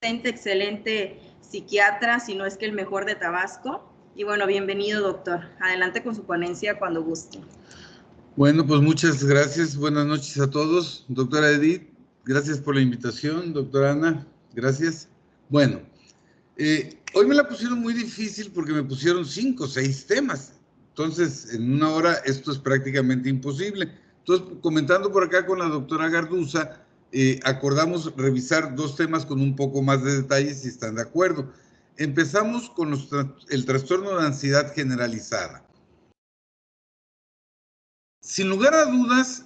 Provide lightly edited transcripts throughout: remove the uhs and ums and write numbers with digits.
excelente psiquiatra, si no es que el mejor de Tabasco. Y bueno, bienvenido, doctor. Adelante con su ponencia cuando guste. Bueno, pues muchas gracias. Buenas noches a todos. Doctora Edith, gracias por la invitación. Doctora Ana, gracias. Bueno, hoy me la pusieron muy difícil porque me pusieron 5 o 6 temas. Entonces, en una hora esto es prácticamente imposible. Entonces, comentando por acá con la doctora Garduza, acordamos revisar 2 temas con un poco más de detalle, si están de acuerdo. Empezamos con el trastorno de ansiedad generalizada. Sin lugar a dudas,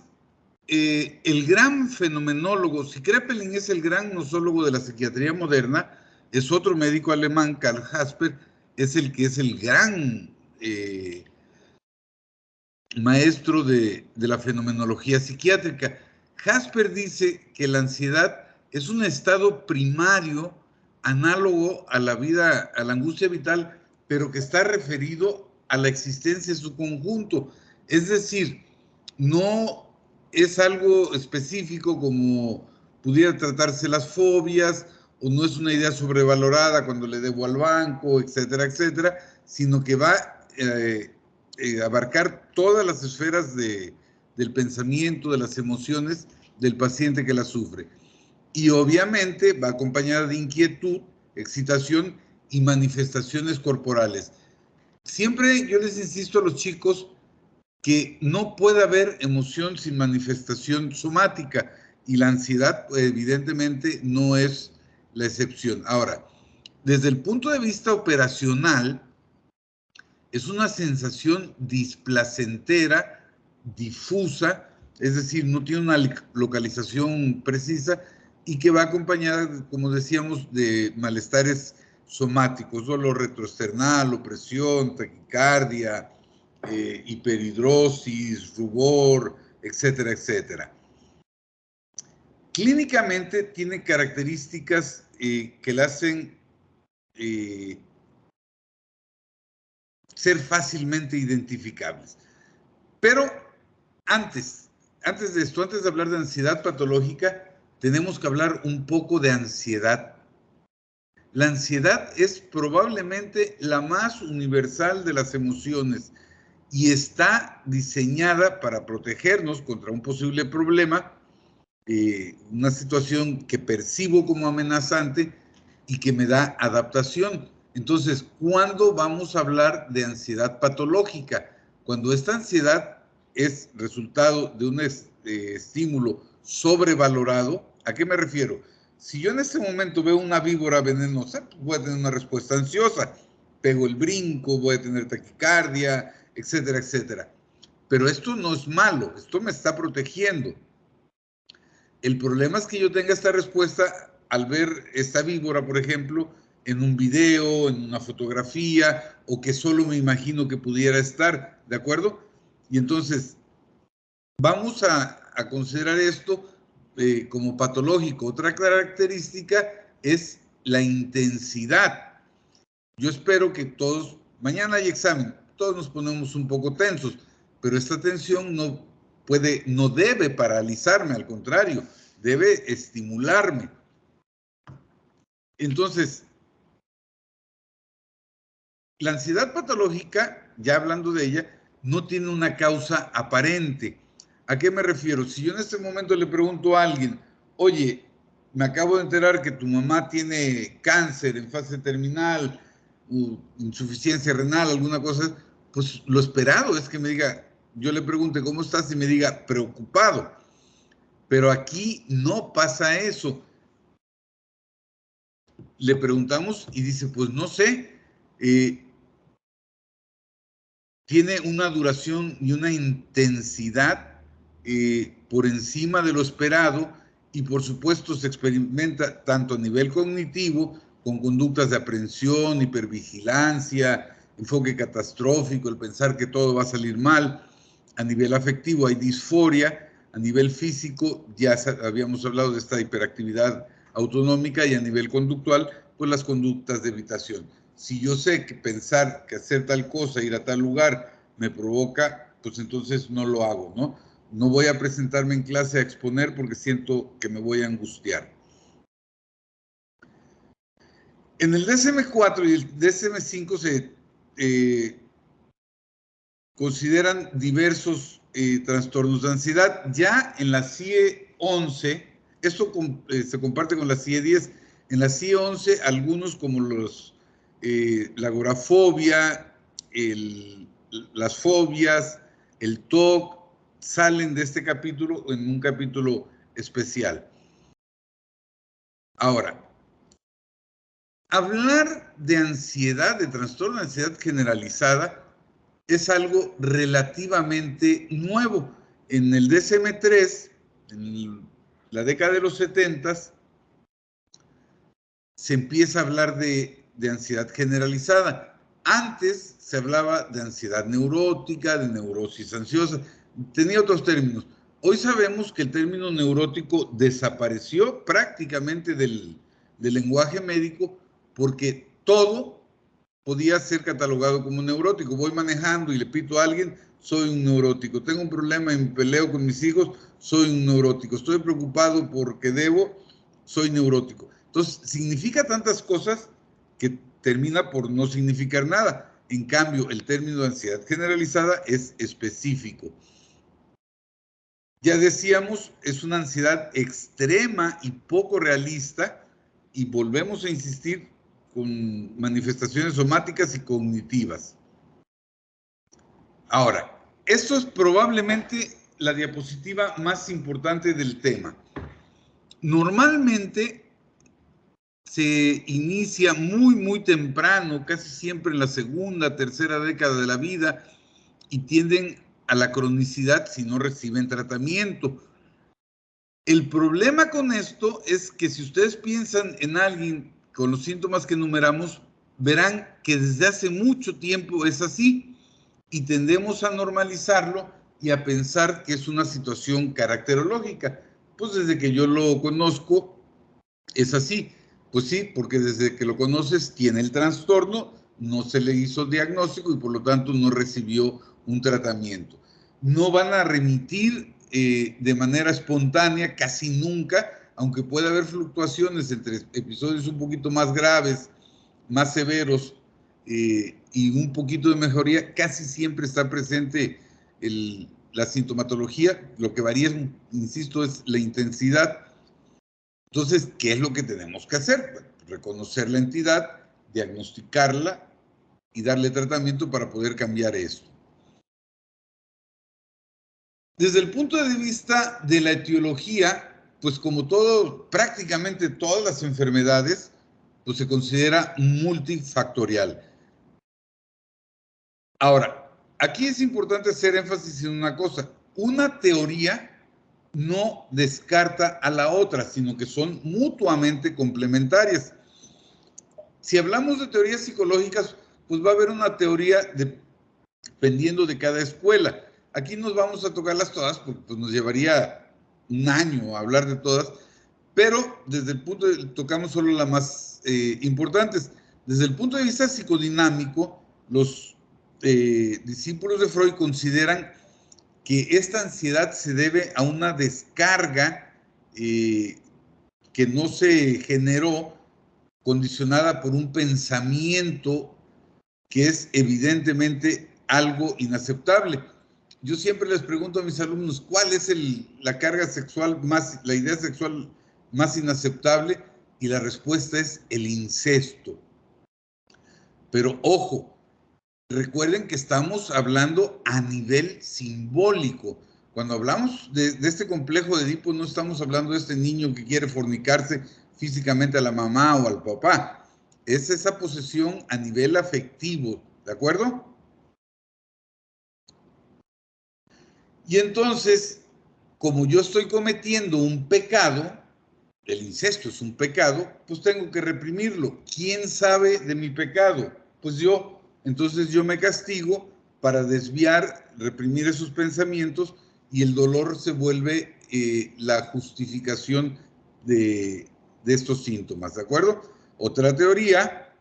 el gran fenomenólogo, si Kraepelin es el gran nosólogo de la psiquiatría moderna, es otro médico alemán, Karl Jasper, es el que es el gran maestro de la fenomenología psiquiátrica. Jasper dice que la ansiedad es un estado primario análogo a la vida, a la angustia vital, pero que está referido a la existencia en su conjunto. Es decir, no es algo específico como pudiera tratarse las fobias, o no es una idea sobrevalorada cuando le debo al banco, etcétera, etcétera, sino que va abarcar todas las esferas del pensamiento, de las emociones del paciente que la sufre. Y obviamente va acompañada de inquietud, excitación y manifestaciones corporales. Siempre yo les insisto a los chicos que no puede haber emoción sin manifestación somática, y la ansiedad evidentemente no es la excepción. Ahora, desde el punto de vista operacional, es una sensación displacentera, difusa, es decir, no tiene una localización precisa y que va acompañada, como decíamos, de malestares somáticos, dolor retroesternal, opresión, taquicardia, hiperhidrosis, rubor, etcétera, etcétera. Clínicamente tiene características que la hacen ser fácilmente identificables. Pero antes de esto, antes de hablar de ansiedad patológica, tenemos que hablar un poco de ansiedad. La ansiedad es probablemente la más universal de las emociones y está diseñada para protegernos contra un posible problema, una situación que percibo como amenazante y que me da adaptación. Entonces, ¿cuándo vamos a hablar de ansiedad patológica? Cuando esta ansiedad es resultado de un estímulo sobrevalorado. ¿A qué me refiero? Si yo en este momento veo una víbora venenosa, pues voy a tener una respuesta ansiosa. Pego el brinco, voy a tener taquicardia, etcétera, etcétera. Pero esto no es malo, esto me está protegiendo. El problema es que yo tenga esta respuesta al ver esta víbora, por ejemplo, en un video, en una fotografía, o que solo me imagino que pudiera estar, ¿de acuerdo? Y entonces, vamos a considerar esto como patológico. Otra característica es la intensidad. Yo espero que todos, mañana hay examen, todos nos ponemos un poco tensos, pero esta tensión no debe paralizarme, al contrario, debe estimularme. Entonces, la ansiedad patológica, ya hablando de ella, no tiene una causa aparente. ¿A qué me refiero? Si yo en este momento le pregunto a alguien, oye, me acabo de enterar que tu mamá tiene cáncer en fase terminal, insuficiencia renal, alguna cosa, pues lo esperado es que me diga, yo le pregunte cómo estás y me diga preocupado. Pero aquí no pasa eso. Le preguntamos y dice, pues no sé, tiene una duración y una intensidad por encima de lo esperado, y por supuesto se experimenta tanto a nivel cognitivo, con conductas de aprehensión, hipervigilancia, enfoque catastrófico, el pensar que todo va a salir mal. A nivel afectivo hay disforia, a nivel físico ya habíamos hablado de esta hiperactividad autonómica, y a nivel conductual, pues las conductas de evitación. Si yo sé que pensar que hacer tal cosa, ir a tal lugar, me provoca, pues entonces no lo hago, ¿no? No voy a presentarme en clase a exponer porque siento que me voy a angustiar. En el DSM-4 y el DSM-5 se consideran diversos trastornos de ansiedad. Ya en la CIE-11, esto se comparte con la CIE-10. En la CIE-11, algunos como la agorafobia, las fobias, el TOC, salen de este capítulo en un capítulo especial. Ahora, hablar de ansiedad, de trastorno de ansiedad generalizada, es algo relativamente nuevo. En el DSM-3, en la década de los 70, se empieza a hablar de ansiedad generalizada. Antes se hablaba de ansiedad neurótica, de neurosis ansiosa, tenía otros términos. Hoy sabemos que el término neurótico desapareció prácticamente del lenguaje médico porque todo podía ser catalogado como neurótico. Voy manejando y le pito a alguien, soy un neurótico. Tengo un problema y me peleo con mis hijos, soy un neurótico. Estoy preocupado porque debo, soy neurótico. Entonces, significa tantas cosas que termina por no significar nada. En cambio, el término de ansiedad generalizada es específico. Ya decíamos, es una ansiedad extrema y poco realista, y volvemos a insistir, con manifestaciones somáticas y cognitivas. Ahora, esto es probablemente la diapositiva más importante del tema. Normalmente se inicia muy temprano, casi siempre en la segunda, tercera década de la vida, y tienden a la cronicidad si no reciben tratamiento. El problema con esto es que si ustedes piensan en alguien con los síntomas que enumeramos, verán que desde hace mucho tiempo es así y tendemos a normalizarlo y a pensar que es una situación caracterológica. Pues desde que yo lo conozco es así. Pues sí, porque desde que lo conoces tiene el trastorno, no se le hizo diagnóstico y por lo tanto no recibió un tratamiento. No van a remitir de manera espontánea casi nunca, aunque puede haber fluctuaciones entre episodios un poquito más graves, más severos y un poquito de mejoría, casi siempre está presente la sintomatología. Lo que varía, insisto, es la intensidad. Entonces, ¿qué es lo que tenemos que hacer? Reconocer la entidad, diagnosticarla y darle tratamiento para poder cambiar esto. Desde el punto de vista de la etiología, pues como todo, prácticamente todas las enfermedades, pues se considera multifactorial. Ahora, aquí es importante hacer énfasis en una cosa. Una teoría no descarta a la otra, sino que son mutuamente complementarias. Si hablamos de teorías psicológicas, pues va a haber una teoría dependiendo de cada escuela. Aquí nos vamos a tocarlas todas porque pues, nos llevaría un año hablar de todas, pero desde el punto de tocamos solo las más importantes. Desde el punto de vista psicodinámico, los discípulos de Freud consideran que esta ansiedad se debe a una descarga que no se generó condicionada por un pensamiento que es evidentemente algo inaceptable. Yo siempre les pregunto a mis alumnos, ¿cuál es la carga sexual la idea sexual más inaceptable? Y la respuesta es el incesto. Pero ojo, recuerden que estamos hablando a nivel simbólico. Cuando hablamos de este complejo de Edipo, no estamos hablando de este niño que quiere fornicarse físicamente a la mamá o al papá. Es esa posesión a nivel afectivo, ¿de acuerdo? Y entonces, como yo estoy cometiendo un pecado, el incesto es un pecado, pues tengo que reprimirlo. ¿Quién sabe de mi pecado? Pues yo. Entonces yo me castigo para desviar, reprimir esos pensamientos y el dolor se vuelve la justificación de estos síntomas, ¿de acuerdo? Otra teoría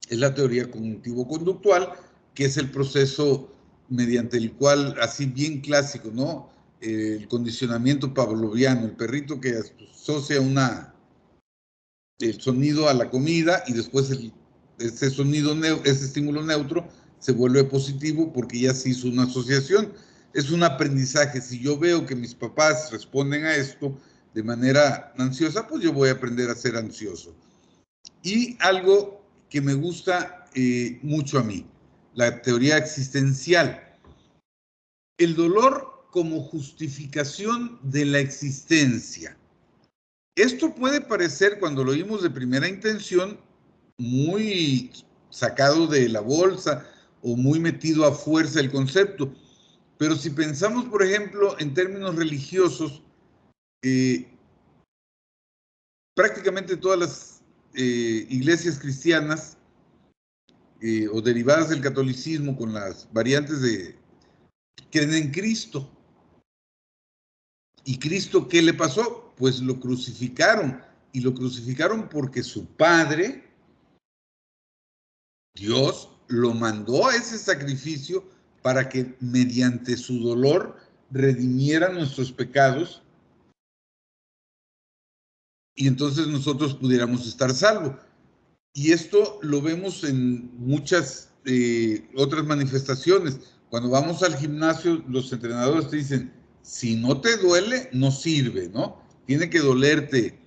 es la teoría cognitivo-conductual, que es el proceso mediante el cual, así bien clásico, ¿no? El condicionamiento pavloviano, el perrito que asocia el sonido a la comida y después ese estímulo neutro se vuelve positivo porque ya se hizo una asociación. Es un aprendizaje. Si yo veo que mis papás responden a esto de manera ansiosa, pues yo voy a aprender a ser ansioso. Y algo que me gusta mucho a mí, la teoría existencial. El dolor como justificación de la existencia. Esto puede parecer, cuando lo oímos de primera intención, muy sacado de la bolsa o muy metido a fuerza el concepto. Pero si pensamos, por ejemplo, en términos religiosos, prácticamente todas las iglesias cristianas o derivadas del catolicismo con las variantes creen en Cristo. ¿Y Cristo qué le pasó? Pues lo crucificaron. Y lo crucificaron porque su Padre, Dios, lo mandó a ese sacrificio para que mediante su dolor redimiera nuestros pecados y entonces nosotros pudiéramos estar salvos. Y esto lo vemos en muchas otras manifestaciones. Cuando vamos al gimnasio, los entrenadores te dicen, si no te duele, no sirve, ¿no? Tiene que dolerte.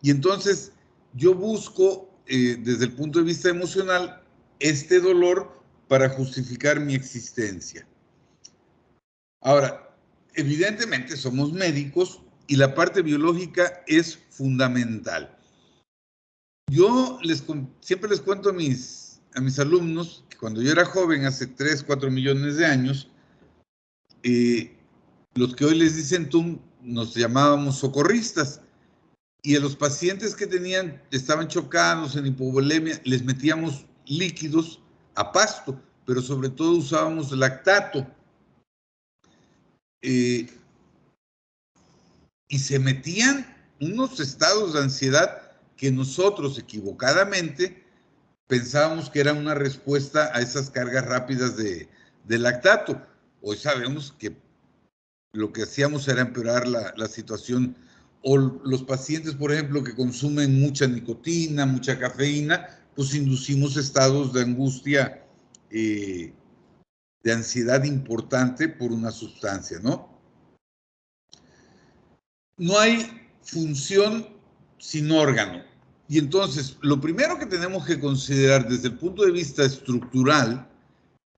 Y entonces yo busco, desde el punto de vista emocional, este dolor para justificar mi existencia. Ahora, evidentemente somos médicos y la parte biológica es fundamental. Yo siempre les cuento a mis alumnos que cuando yo era joven, hace 3, 4 millones de años, los que hoy les dicen tú, nos llamábamos socorristas, y a los pacientes que estaban chocados en hipovolemia, les metíamos líquidos a pasto, pero sobre todo usábamos lactato. Y se metían unos estados de ansiedad que nosotros equivocadamente pensábamos que era una respuesta a esas cargas rápidas de lactato. Hoy sabemos que lo que hacíamos era empeorar la situación. O los pacientes, por ejemplo, que consumen mucha nicotina, mucha cafeína, pues inducimos estados de angustia, de ansiedad importante por una sustancia, ¿no? No hay función sin órgano. Y entonces, lo primero que tenemos que considerar desde el punto de vista estructural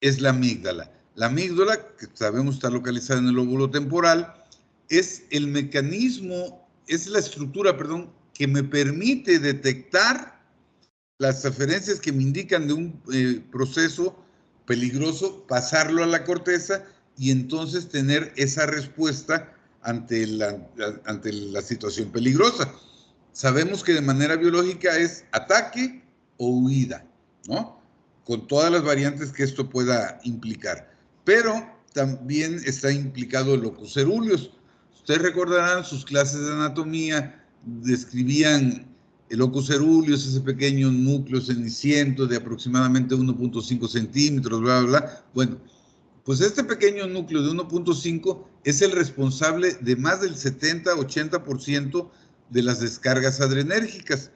es la amígdala. La amígdala, que sabemos está localizada en el lóbulo temporal, es el mecanismo, es la estructura, perdón, que me permite detectar las referencias que me indican de un proceso peligroso, pasarlo a la corteza y entonces tener esa respuesta ante la situación peligrosa. Sabemos que de manera biológica es ataque o huida, ¿no? Con todas las variantes que esto pueda implicar. Pero también está implicado el locus coeruleus. Ustedes recordarán sus clases de anatomía, describían el locus coeruleus, ese pequeño núcleo ceniciento de aproximadamente 1.5 centímetros, bla, bla, bla. Bueno, pues este pequeño núcleo de 1.5 es el responsable de más del 70-80% de las descargas adrenérgicas.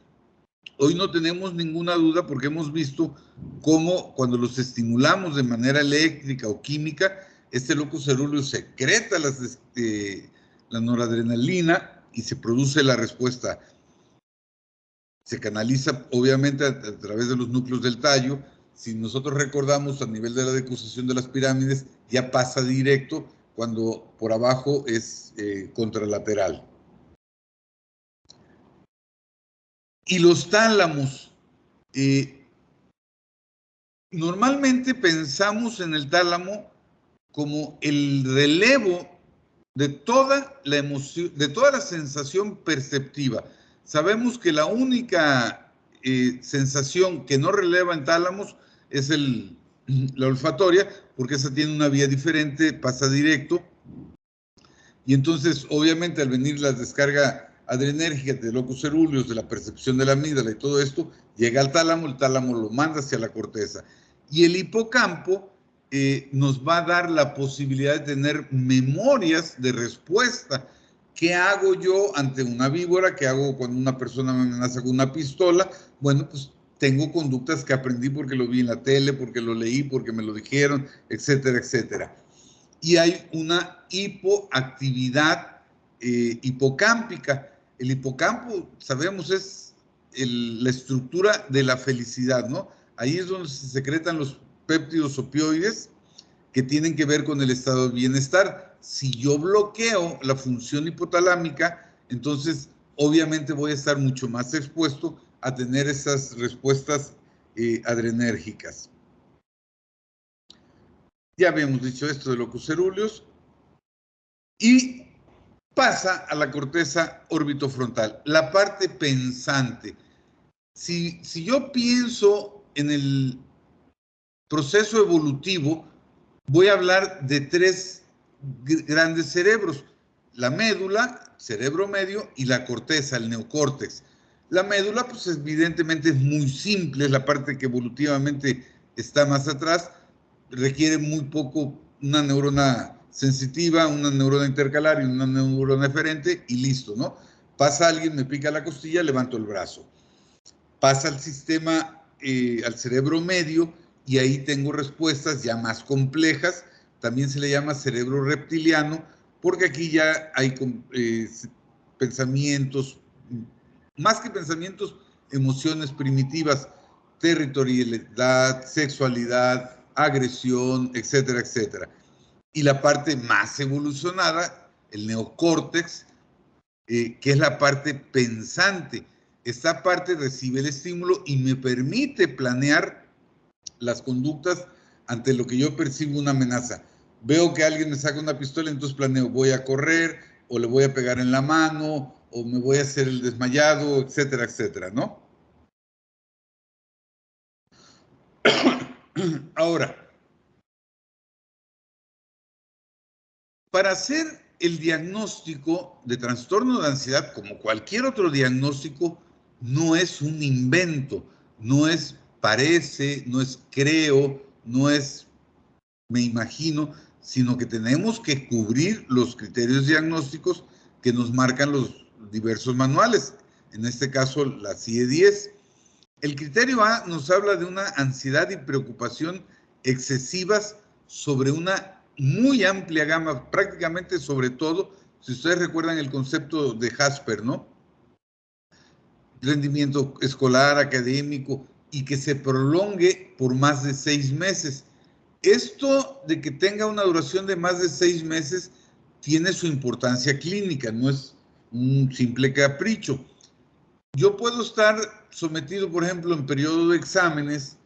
Hoy no tenemos ninguna duda porque hemos visto cómo cuando los estimulamos de manera eléctrica o química, este locus coeruleus secreta la noradrenalina y se produce la respuesta. Se canaliza obviamente a través de los núcleos del tallo. Si nosotros recordamos a nivel de la decusación de las pirámides, ya pasa directo cuando por abajo es contralateral. Y los tálamos. Normalmente pensamos en el tálamo como el relevo de toda la emoción, de toda la sensación perceptiva. Sabemos que la única sensación que no releva en tálamos es la olfatoria, porque esa tiene una vía diferente, pasa directo. Y entonces, obviamente, al venir la descarga adrenérgica de locus coeruleus, de la percepción de la amígdala y todo esto, llega al tálamo, el tálamo lo manda hacia la corteza. Y el hipocampo nos va a dar la posibilidad de tener memorias de respuesta ¿Qué hago yo ante una víbora? ¿Qué hago cuando una persona me amenaza con una pistola? Bueno, pues tengo conductas que aprendí porque lo vi en la tele, porque lo leí, porque me lo dijeron, etcétera, etcétera. Y hay una hipoactividad hipocámpica. El hipocampo, sabemos, es la estructura de la felicidad, ¿no? Ahí es donde se secretan los péptidos opioides que tienen que ver con el estado de bienestar. Si yo bloqueo la función hipotalámica, entonces obviamente voy a estar mucho más expuesto a tener esas respuestas adrenérgicas. Ya habíamos dicho esto de locus coeruleus y pasa a la corteza orbitofrontal, la parte pensante. Si yo pienso en el proceso evolutivo, voy a hablar de tres grandes cerebros: la médula, cerebro medio, y la corteza, el neocórtex. La médula, pues evidentemente es muy simple, es la parte que evolutivamente está más atrás, requiere muy poco, una neurona sensitiva, una neurona intercalar y una neurona eferente y listo, ¿no? Pasa alguien, me pica la costilla, levanto el brazo. Pasa al sistema, al cerebro medio, y ahí tengo respuestas ya más complejas. También se le llama cerebro reptiliano, porque aquí ya hay pensamientos, más que pensamientos, emociones primitivas, territorialidad, sexualidad, agresión, etcétera, etcétera. Y la parte más evolucionada, el neocórtex, que es la parte pensante. Esta parte recibe el estímulo y me permite planear las conductas ante lo que yo percibo una amenaza. Veo que alguien me saca una pistola, entonces planeo, voy a correr, o le voy a pegar en la mano, o me voy a hacer el desmayado, etcétera, etcétera, ¿no? Ahora, para hacer el diagnóstico de trastorno de ansiedad, como cualquier otro diagnóstico, no es un invento, no es parece, no es creo, no es me imagino, sino que tenemos que cubrir los criterios diagnósticos que nos marcan los diversos manuales, en este caso la CIE-10. El criterio A nos habla de una ansiedad y preocupación excesivas sobre una muy amplia gama, prácticamente sobre todo, si ustedes recuerdan el concepto de Jasper, ¿no? Rendimiento escolar, académico, y que se prolongue por más de 6 meses. Esto de que tenga una duración de más de 6 meses tiene su importancia clínica, no es un simple capricho. Yo puedo estar sometido, por ejemplo, en periodo de exámenes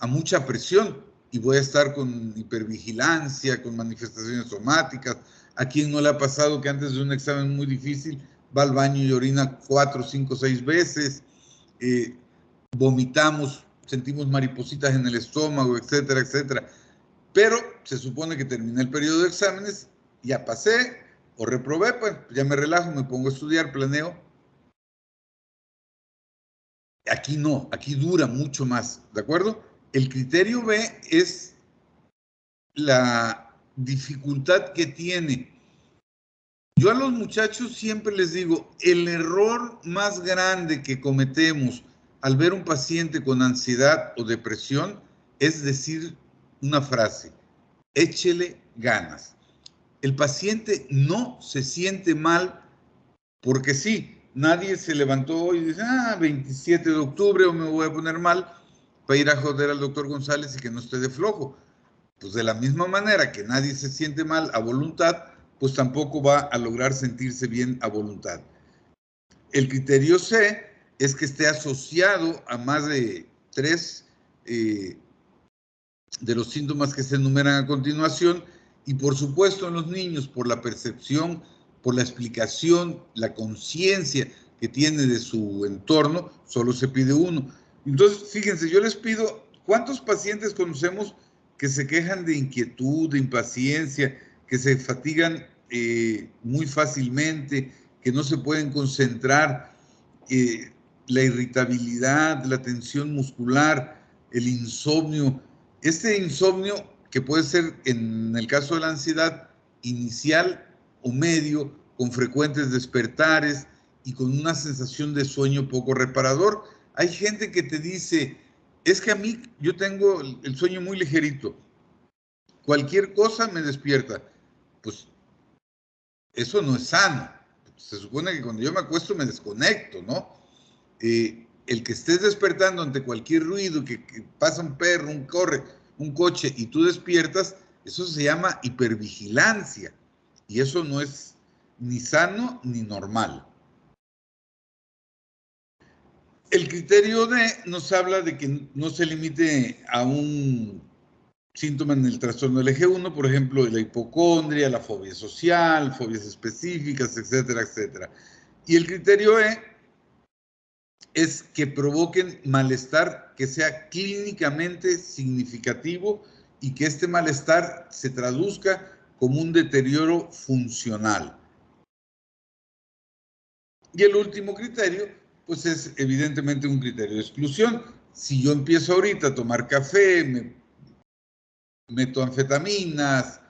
a mucha presión y voy a estar con hipervigilancia, con manifestaciones somáticas. ¿A quien no le ha pasado que antes de un examen muy difícil va al baño y orina 4, 5, 6 veces? Vomitamos, sentimos maripositas en el estómago, etcétera, etcétera. Pero se supone que terminé el periodo de exámenes, ya pasé o reprobé, pues ya me relajo, me pongo a estudiar, planeo. Aquí no, aquí dura mucho más, ¿de acuerdo? El criterio B es la dificultad que tiene. Yo a los muchachos siempre les digo, el error más grande que cometemos al ver un paciente con ansiedad o depresión es decir una frase: échele ganas. El paciente no se siente mal porque sí, nadie se levantó hoy y dice, 27 de octubre o me voy a poner mal para ir a joder al doctor González y que no esté de flojo. Pues de la misma manera que nadie se siente mal a voluntad, pues tampoco va a lograr sentirse bien a voluntad. El criterio C es que esté asociado a más de 3 de los síntomas que se enumeran a continuación, y por supuesto en los niños, por la percepción, por la explicación, la conciencia que tiene de su entorno, solo se pide uno. Entonces, fíjense, yo les pido, ¿cuántos pacientes conocemos que se quejan de inquietud, de impaciencia, que se fatigan muy fácilmente, que no se pueden concentrar, la irritabilidad, la tensión muscular, el insomnio? Este insomnio, que puede ser en el caso de la ansiedad inicial o medio con frecuentes despertares y con una sensación de sueño poco reparador. Hay gente que te dice, es que a mí yo tengo el sueño muy ligerito, cualquier cosa me despierta. Pues eso no es sano. Se supone que cuando yo me acuesto me desconecto, ¿no? El que estés despertando ante cualquier ruido, que pasa un perro, un coche y tú despiertas, eso se llama hipervigilancia. Y eso no es ni sano ni normal. El criterio D nos habla de que no se limite a un síntoma en el trastorno del eje 1, por ejemplo, la hipocondria, la fobia social, fobias específicas, etcétera, etcétera. Y el criterio E es que provoquen malestar que sea clínicamente significativo y que este malestar se traduzca como un deterioro funcional. Y el último criterio, pues es evidentemente un criterio de exclusión. Si yo empiezo ahorita a tomar café, me meto anfetaminas,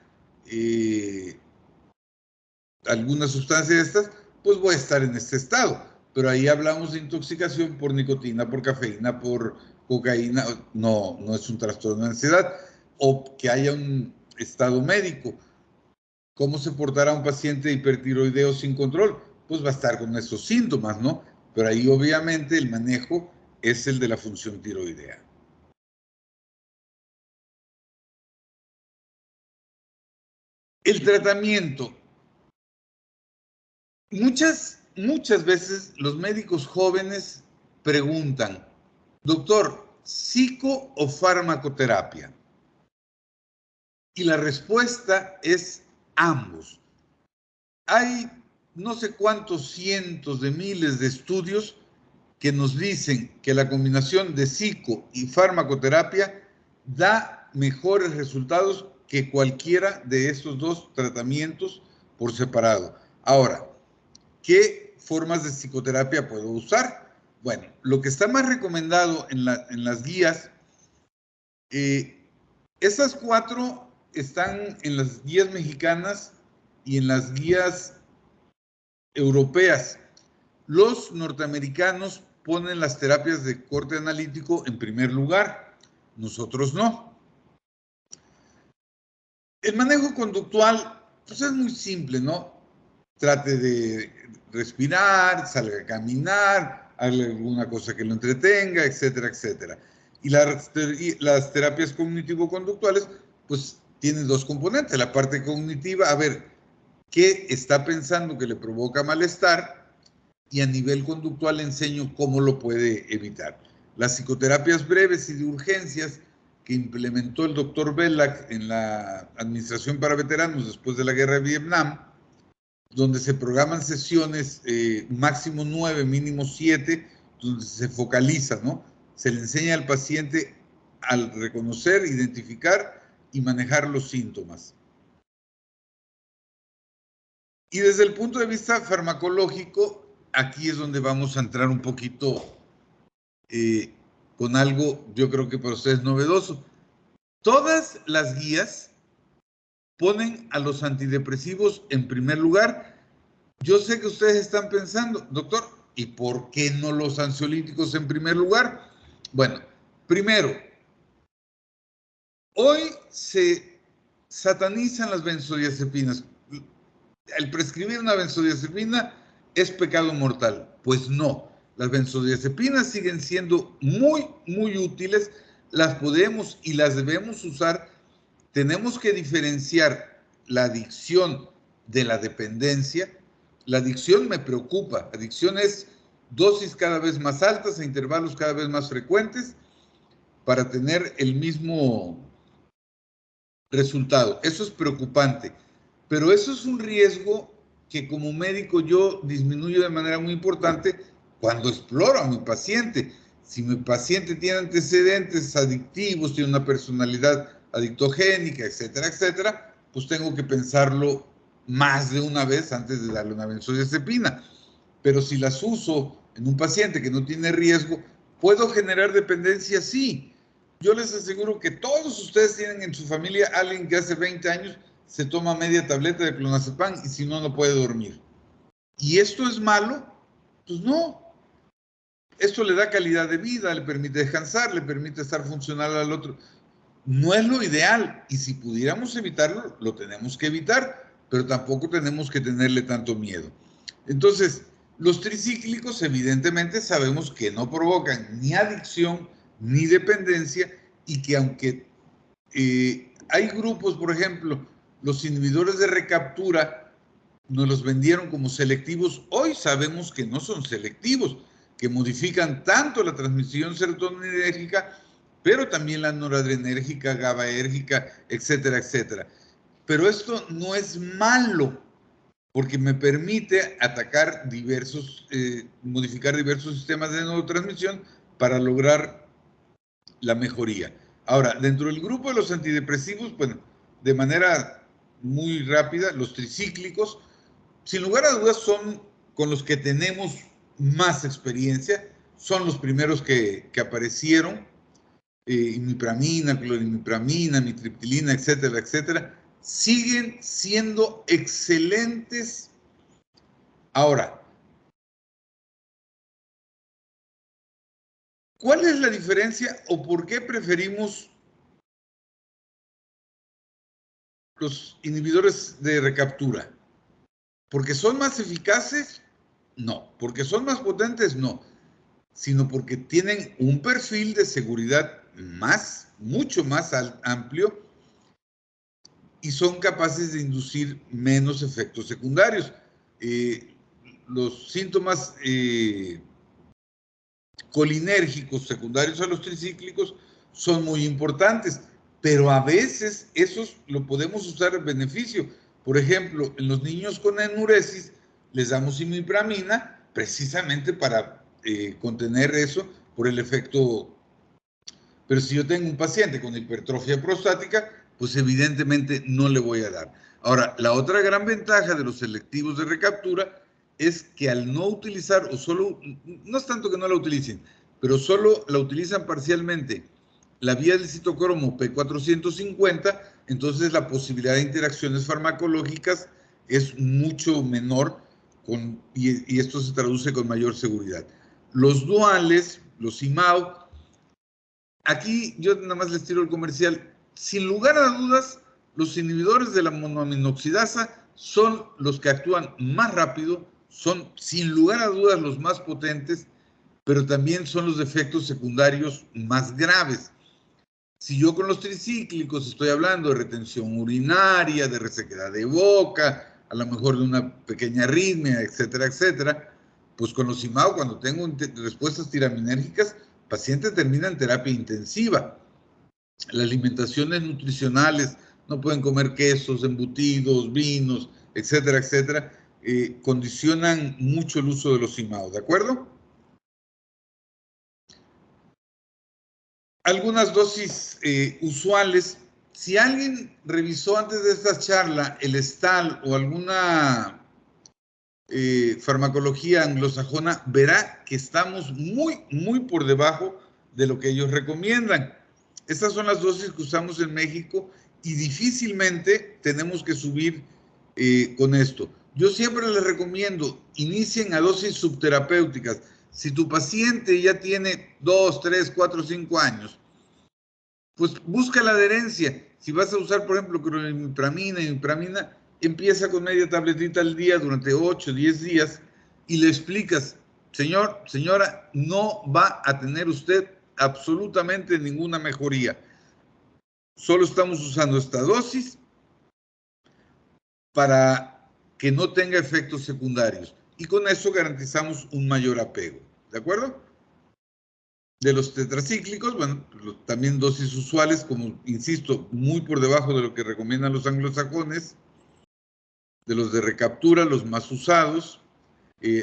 algunas sustancias de estas, pues voy a estar en este estado. Pero ahí hablamos de intoxicación por nicotina, por cafeína, por cocaína. No, no es un trastorno de ansiedad. O que haya un estado médico. ¿Cómo se portará un paciente hipertiroideo sin control? Pues va a estar con esos síntomas, ¿no? Pero ahí obviamente el manejo es el de la función tiroidea. El tratamiento. Muchas veces los médicos jóvenes preguntan, doctor, ¿psico o farmacoterapia? Y la respuesta es ambos. Hay no sé cuántos cientos de miles de estudios que nos dicen que la combinación de psico y farmacoterapia da mejores resultados que cualquiera de estos dos tratamientos por separado. Ahora, ¿qué formas de psicoterapia puedo usar? Bueno, lo que está más recomendado en las guías, esas 4 están en las guías mexicanas y en las guías europeas. Los norteamericanos ponen las terapias de corte analítico en primer lugar, nosotros no. El manejo conductual, pues es muy simple, ¿no? Trate de respirar, salga a caminar, haga alguna cosa que lo entretenga, etcétera, etcétera. Y las terapias cognitivo-conductuales, pues tienen 2 componentes. La parte cognitiva, a ver, ¿qué está pensando que le provoca malestar? Y a nivel conductual le enseño cómo lo puede evitar. Las psicoterapias breves y de urgencias que implementó el doctor Belak en la Administración para Veteranos después de la Guerra de Vietnam, donde se programan sesiones máximo 9, mínimo 7, donde se focaliza, ¿no? Se le enseña al paciente al reconocer, identificar y manejar los síntomas. Y desde el punto de vista farmacológico, aquí es donde vamos a entrar un poquito con algo, yo creo que para ustedes novedoso. Todas las guías ponen a los antidepresivos en primer lugar. Yo sé que ustedes están pensando, doctor, ¿y por qué no los ansiolíticos en primer lugar? Bueno, primero, hoy se satanizan las benzodiazepinas. El prescribir una benzodiazepina es pecado mortal. Pues no, las benzodiazepinas siguen siendo muy, muy útiles, las podemos y las debemos usar. Tenemos que diferenciar la adicción de la dependencia. La adicción me preocupa. Adicción es dosis cada vez más altas e intervalos cada vez más frecuentes para tener el mismo resultado. Eso es preocupante. Pero eso es un riesgo que como médico yo disminuyo de manera muy importante cuando exploro a mi paciente. Si mi paciente tiene antecedentes adictivos, tiene una personalidad adictogénica, etcétera, etcétera, pues tengo que pensarlo más de una vez antes de darle una benzodiazepina. Pero si las uso en un paciente que no tiene riesgo, ¿puedo generar dependencia? Sí. Yo les aseguro que todos ustedes tienen en su familia alguien que hace 20 años se toma media tableta de clonazepam y si no, no puede dormir. ¿Y esto es malo? Pues no. Esto le da calidad de vida, le permite descansar, le permite estar funcional al otro. No es lo ideal, y si pudiéramos evitarlo, lo tenemos que evitar, pero tampoco tenemos que tenerle tanto miedo. Entonces, los tricíclicos evidentemente sabemos que no provocan ni adicción ni dependencia, y que aunque hay grupos, por ejemplo, los inhibidores de recaptura nos los vendieron como selectivos, hoy sabemos que no son selectivos, que modifican tanto la transmisión serotoninérgica, pero también la noradrenérgica, GABAérgica, etcétera, etcétera. Pero esto no es malo, porque me permite atacar modificar diversos sistemas de neurotransmisión para lograr la mejoría. Ahora, dentro del grupo de los antidepresivos, bueno, de manera muy rápida, los tricíclicos, sin lugar a dudas, son con los que tenemos más experiencia, son los primeros que aparecieron, imipramina, clorimipramina, mitriptilina, etcétera, etcétera, siguen siendo excelentes. Ahora, ¿cuál es la diferencia o por qué preferimos los inhibidores de recaptura? ¿Porque son más eficaces? No. ¿Porque son más potentes? No. Sino porque tienen un perfil de seguridad mucho más amplio, y son capaces de inducir menos efectos secundarios. Los síntomas colinérgicos secundarios a los tricíclicos son muy importantes, pero a veces esos lo podemos usar en beneficio. Por ejemplo, en los niños con enuresis les damos imipramina precisamente para contener eso por el efecto. Pero si yo tengo un paciente con hipertrofia prostática, pues evidentemente no le voy a dar. Ahora, la otra gran ventaja de los selectivos de recaptura es que al no utilizar, o solo, no es tanto que no la utilicen, pero solo la utilizan parcialmente la vía del citocromo P450, entonces la posibilidad de interacciones farmacológicas es mucho menor, y esto se traduce con mayor seguridad. Los duales, los IMAO, aquí yo nada más les tiro el comercial. Sin lugar a dudas, los inhibidores de la monoaminoxidasa son los que actúan más rápido, son sin lugar a dudas los más potentes, pero también son los efectos secundarios más graves. Si yo con los tricíclicos estoy hablando de retención urinaria, de resequedad de boca, a lo mejor de una pequeña arritmia, etcétera, etcétera, pues con los IMAO, cuando tengo respuestas tiraminérgicas, el paciente termina en terapia intensiva. Las alimentaciones nutricionales, no pueden comer quesos, embutidos, vinos, etcétera, etcétera, condicionan mucho el uso de los IMAO, ¿de acuerdo? Algunas dosis usuales. Si alguien revisó antes de esta charla el STAL o alguna farmacología anglosajona, verá que estamos muy por debajo de lo que ellos recomiendan. Estas son las dosis que usamos en México y difícilmente tenemos que subir con esto. Yo siempre les recomiendo, inicien a dosis subterapéuticas. Si tu paciente ya tiene 2, 3, 4, 5 años, pues busca la adherencia. Si vas a usar, por ejemplo, imipramina, empieza con media tabletita al día durante 8, 10 días y le explicas, señor, señora, no va a tener usted absolutamente ninguna mejoría. Solo estamos usando esta dosis para que no tenga efectos secundarios. Y con eso garantizamos un mayor apego. ¿De acuerdo? De los tetracíclicos, bueno, también dosis usuales, como insisto, muy por debajo de lo que recomiendan los anglosajones. De los de recaptura, los más usados.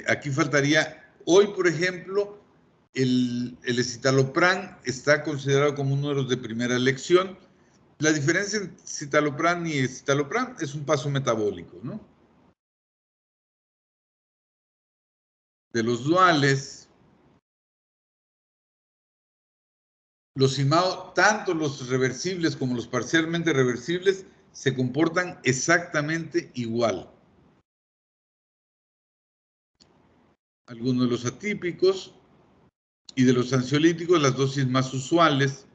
Aquí faltaría, hoy por ejemplo, el escitalopram está considerado como uno de los de primera elección. La diferencia entre citalopram y escitalopram es un paso metabólico, ¿no? De los duales, los IMAO, tanto los reversibles como los parcialmente reversibles, se comportan exactamente igual. algunos de los atípicos y de los ansiolíticos, las dosis más usuales.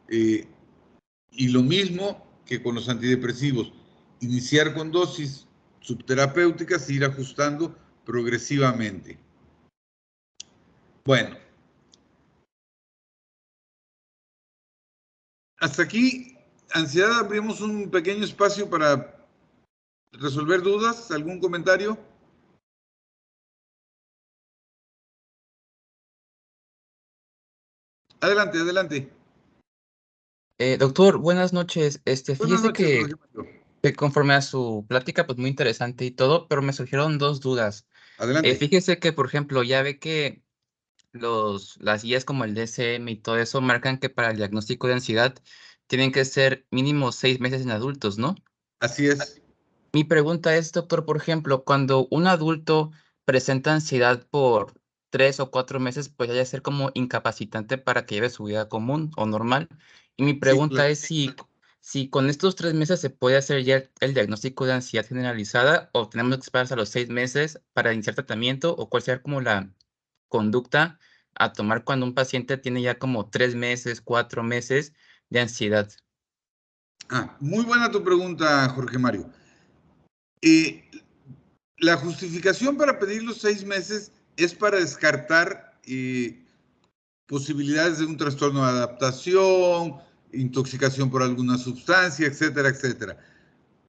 Y lo mismo que con los antidepresivos, iniciar con dosis subterapéuticas e ir ajustando progresivamente. Bueno, hasta aquí, ansiedad, abrimos un pequeño espacio para resolver dudas. ¿Algún comentario? Adelante, adelante. Doctor, buenas noches. Buenas Fíjese noches, Jorge Mario. que conforme a su plática, pues muy interesante y todo, pero me surgieron dos dudas. Adelante. Fíjese que, por ejemplo, ya ve que las guías como el DSM y todo eso marcan que para el diagnóstico de ansiedad tienen que ser mínimo 6 meses en adultos, ¿no? Así es. Mi pregunta es, doctor, por ejemplo, cuando un adulto presenta ansiedad por 3 o 4 meses, pues ya debe ser como incapacitante para que lleve su vida común o normal. Y mi Sí, pregunta claro. es si con estos 3 meses se puede hacer ya el diagnóstico de ansiedad generalizada o tenemos que esperar hasta los 6 meses para iniciar tratamiento o cuál sería como la conducta a tomar cuando un paciente tiene ya como 3 meses, 4 meses de ansiedad. Muy buena tu pregunta, Jorge Mario. Eh, la justificación para pedir los 6 meses es para descartar posibilidades de un trastorno de adaptación, intoxicación por alguna sustancia, etcétera, etcétera.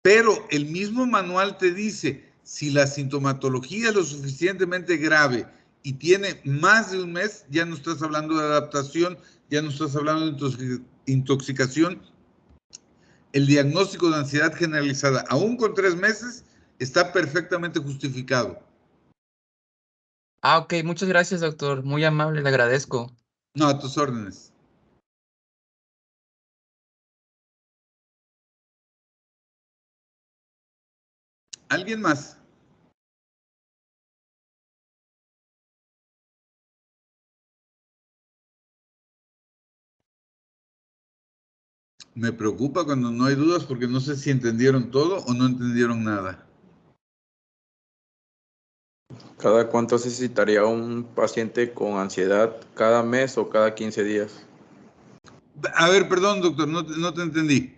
Pero el mismo manual te dice, si la sintomatología es lo suficientemente grave y tiene más de un mes, ya no estás hablando de adaptación, ya no estás hablando de intoxicación. El diagnóstico de ansiedad generalizada, aún con 3 meses, está perfectamente justificado. Ok, muchas gracias, doctor. Muy amable, le agradezco. No, a tus órdenes. ¿Alguien más? Me preocupa cuando no hay dudas porque no sé si entendieron todo o no entendieron nada. ¿Cada cuánto necesitaría un paciente con ansiedad? ¿Cada mes o cada 15 días? A ver, perdón, doctor, no te entendí.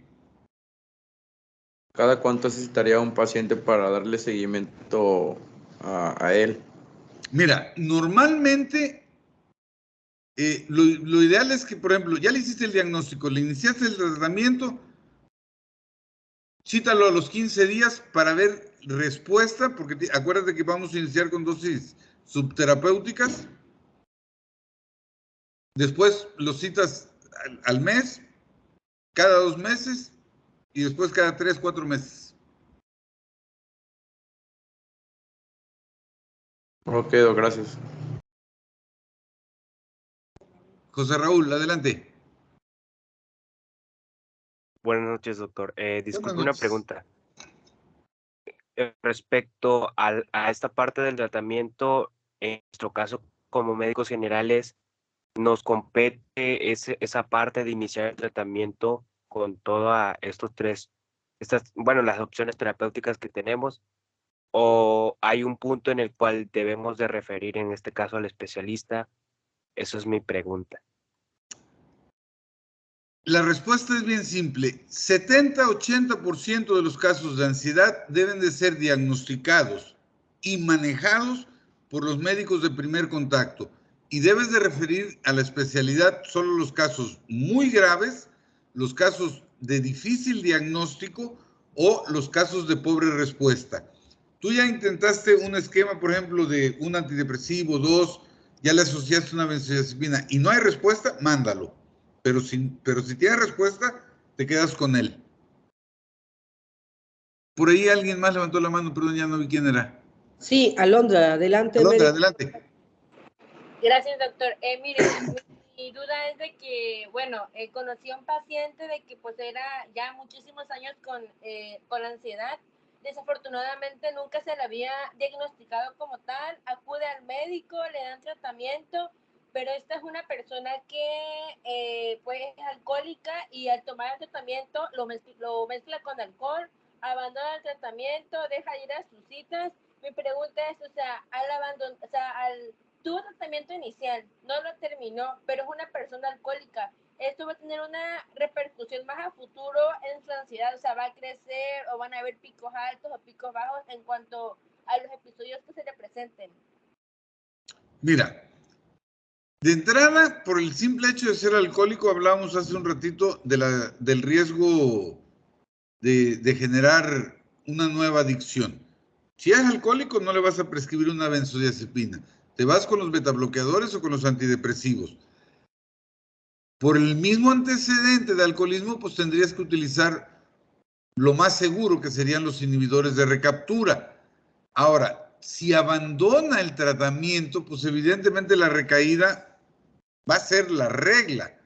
¿Cada cuánto necesitaría un paciente para darle seguimiento a él? Mira, normalmente lo ideal es que, por ejemplo, ya le hiciste el diagnóstico, le iniciaste el tratamiento, cítalo a los 15 días para ver respuesta, porque acuérdate que vamos a iniciar con dosis subterapéuticas. Después los citas al mes, cada 2 meses y después cada 3, 4 meses. Ok, gracias. José Raúl, adelante. Buenas noches, doctor. Buenas Disculpe una noches. pregunta. Respecto a esta parte del tratamiento, en nuestro caso, como médicos generales, nos compete esa parte de iniciar el tratamiento con todas bueno, las opciones terapéuticas que tenemos, o hay un punto en el cual debemos de referir, en este caso, al especialista. Eso es mi pregunta. La respuesta es bien simple. 70-80% de los casos de ansiedad deben de ser diagnosticados y manejados por los médicos de primer contacto. Y debes de referir a la especialidad solo los casos muy graves, los casos de difícil diagnóstico o los casos de pobre respuesta. Tú ya intentaste un esquema, por ejemplo, de un antidepresivo, dos, ya le asociaste una benzodiazepina y no hay respuesta, mándalo. Pero si tienes respuesta, te quedas con él. Por ahí alguien más levantó la mano, perdón, ya no vi quién era. Sí, Alondra, adelante. Alondra, adelante. Gracias, doctor. Mire, mi duda es de que, bueno, conocí a un paciente de que pues era ya muchísimos años con ansiedad. Desafortunadamente nunca se le había diagnosticado como tal. Acude al médico, le dan tratamiento, pero esta es una persona que pues es alcohólica y al tomar el tratamiento lo mezcla con alcohol, abandona el tratamiento, deja ir a sus citas Mi pregunta es, o sea, al abandono, o sea, tuvo tratamiento inicial, no lo terminó, pero es una persona alcohólica. Esto va a tener una repercusión más a futuro en su ansiedad, o sea, va a crecer o van a haber picos altos o picos bajos en cuanto a los episodios que se le presenten. Mira, de entrada, por el simple hecho de ser alcohólico, hablábamos hace un ratito del riesgo de generar una nueva adicción. Si es alcohólico, no le vas a prescribir una benzodiazepina. Te vas con los betabloqueadores o con los antidepresivos. Por el mismo antecedente de alcoholismo, pues tendrías que utilizar lo más seguro, que serían los inhibidores de recaptura. Ahora, si abandona el tratamiento, pues evidentemente la recaída va a ser la regla.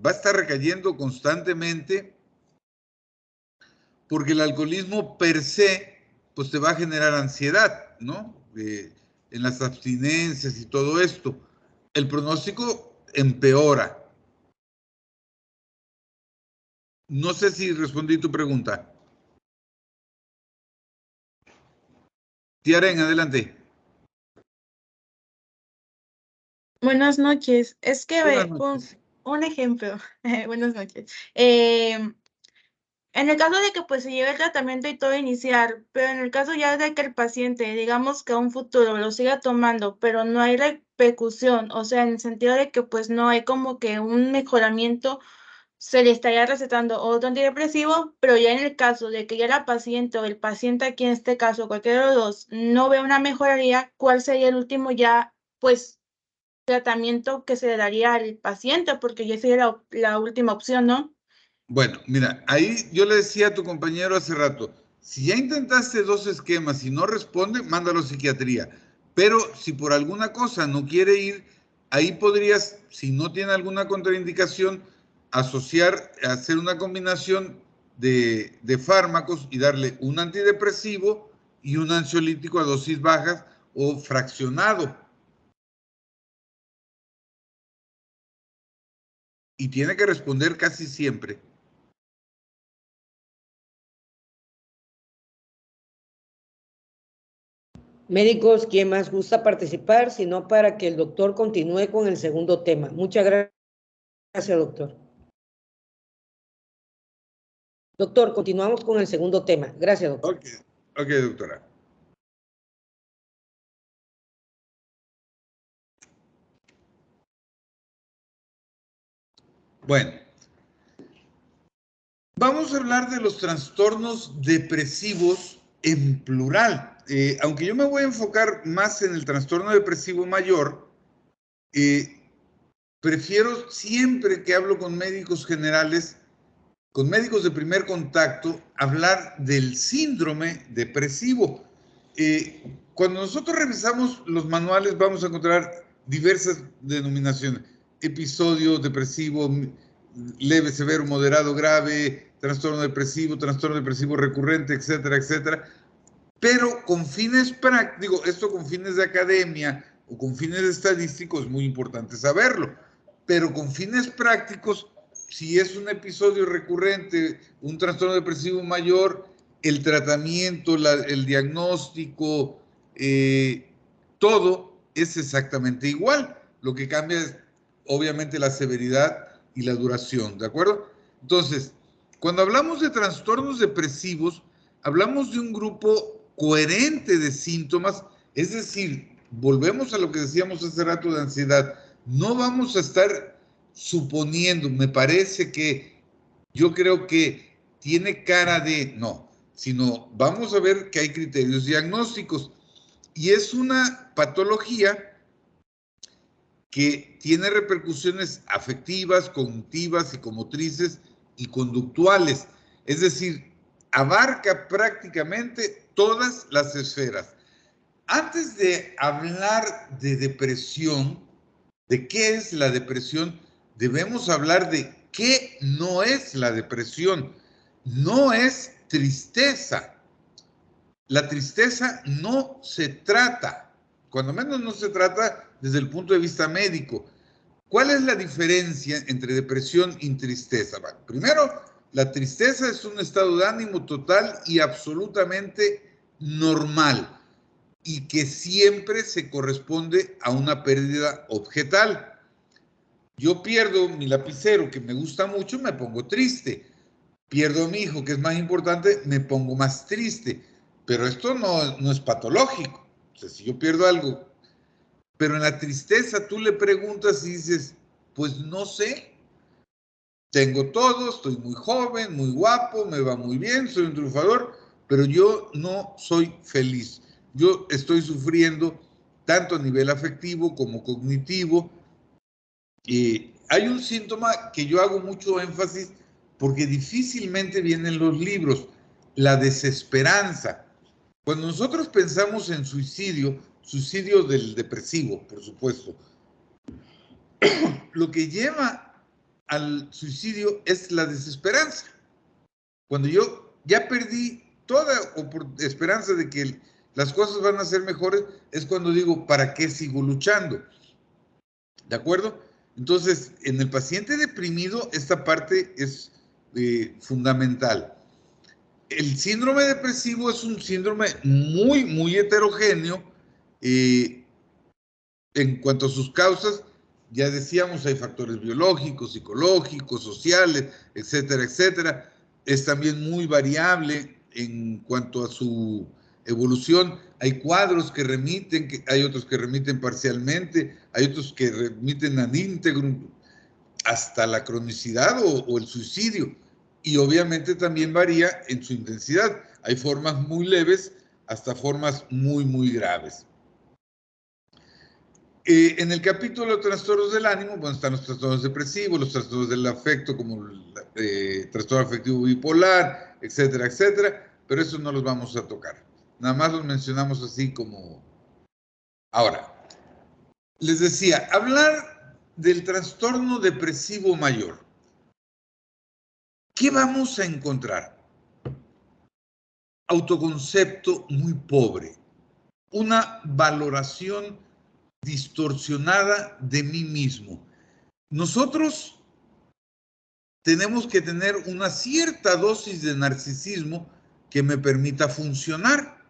Va a estar recayendo constantemente, porque el alcoholismo per se, pues te va a generar ansiedad, ¿no? En las abstinencias y todo esto. El pronóstico empeora. No sé si respondí tu pregunta. Tiaren, adelante. Buenas noches. Es que Buenas noches. un ejemplo. Buenas noches. En el caso de que pues se lleve el tratamiento y todo iniciar, pero en el caso ya de que el paciente, digamos que a un futuro lo siga tomando, pero no hay repercusión, o sea, en el sentido de que pues no hay como que un mejoramiento, se le estaría recetando otro antidepresivo, pero ya en el caso de que ya la paciente o el paciente aquí en este caso, cualquiera de los dos, no ve una mejoría, ¿cuál sería el último ya pues tratamiento que se le daría al paciente? Porque ya sería la última opción, ¿no? Bueno, mira, ahí yo le decía a tu compañero hace rato, si ya intentaste 2 esquemas y no responde, mándalo a psiquiatría. Pero si por alguna cosa no quiere ir, ahí podrías, si no tiene alguna contraindicación, hacer una combinación de fármacos y darle un antidepresivo y un ansiolítico a dosis bajas o fraccionado. Y tiene que responder casi siempre. Médicos, ¿quién más gusta participar? Si no, para que el doctor continúe con el segundo tema. Muchas gracias, doctor. Doctor, continuamos con el segundo tema. Gracias, doctor. Ok, doctora. Bueno, vamos a hablar de los trastornos depresivos en plural. Aunque yo me voy a enfocar más en el trastorno depresivo mayor, prefiero siempre que hablo con médicos generales, con médicos de primer contacto, hablar del síndrome depresivo. Cuando nosotros revisamos los manuales vamos a encontrar diversas denominaciones: episodio depresivo leve, severo, moderado, grave, trastorno depresivo recurrente, etcétera, etcétera. Pero con fines prácticos, esto con fines de academia o con fines estadísticos es muy importante saberlo, pero con fines prácticos, si es un episodio recurrente, un trastorno depresivo mayor, el tratamiento, el diagnóstico, todo es exactamente igual. Lo que cambia es obviamente la severidad y la duración, ¿de acuerdo? Entonces, cuando hablamos de trastornos depresivos, hablamos de un grupo coherente de síntomas, es decir, volvemos a lo que decíamos hace rato de ansiedad. No vamos a estar suponiendo, me parece que, yo creo que tiene cara de, no, sino vamos a ver que hay criterios diagnósticos. Y es una patología que tiene repercusiones afectivas, cognitivas, psicomotrices y conductuales. Es decir, abarca prácticamente todas las esferas. Antes de hablar de depresión, de qué es la depresión, debemos hablar de qué no es la depresión. No es tristeza. La tristeza no se trata, cuando menos no se trata desde el punto de vista médico. ¿Cuál es la diferencia entre depresión y tristeza? Primero, la tristeza es un estado de ánimo total y absolutamente normal y que siempre se corresponde a una pérdida objetal. Yo pierdo mi lapicero, que me gusta mucho, me pongo triste. Pierdo a mi hijo, que es más importante, me pongo más triste. Pero esto no es patológico. O sea, si yo pierdo algo, pero en la tristeza tú le preguntas y dices, pues no sé, tengo todo, estoy muy joven, muy guapo, me va muy bien, soy un triunfador, pero yo no soy feliz. Yo estoy sufriendo tanto a nivel afectivo como cognitivo. Hay un síntoma que yo hago mucho énfasis porque difícilmente vienen los libros, la desesperanza. Cuando nosotros pensamos en suicidio, suicidio del depresivo, por supuesto, lo que lleva al suicidio es la desesperanza. Cuando yo ya perdí toda esperanza de que las cosas van a ser mejores, es cuando digo, ¿para qué sigo luchando? ¿De acuerdo? Entonces, en el paciente deprimido, esta parte es fundamental. El síndrome depresivo es un síndrome muy, muy heterogéneo. En cuanto a sus causas, ya decíamos, hay factores biológicos, psicológicos, sociales, etcétera, etcétera. Es también muy variable en cuanto a su evolución. Hay cuadros que remiten, hay otros que remiten parcialmente, hay otros que remiten ad íntegrum, hasta la cronicidad o el suicidio. Y obviamente también varía en su intensidad. Hay formas muy leves hasta formas muy, muy graves. En el capítulo de trastornos del ánimo, bueno, están los trastornos depresivos, los trastornos del afecto, como el trastorno afectivo bipolar, etcétera, etcétera, pero eso no los vamos a tocar. Nada más los mencionamos así como... Ahora, les decía, hablar del trastorno depresivo mayor. ¿Qué vamos a encontrar? Autoconcepto muy pobre, una valoración distorsionada de mí mismo. Nosotros tenemos que tener una cierta dosis de narcisismo que me permita funcionar.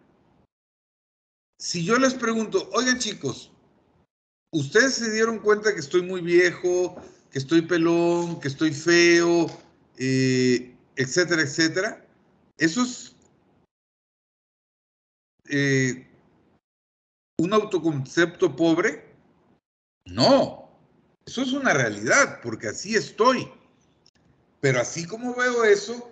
Si yo les pregunto, oigan chicos, ¿ustedes se dieron cuenta que estoy muy viejo, que estoy pelón, que estoy feo, etcétera, etcétera? Eso es un autoconcepto pobre. No, eso es una realidad, porque así estoy. Pero así como veo eso,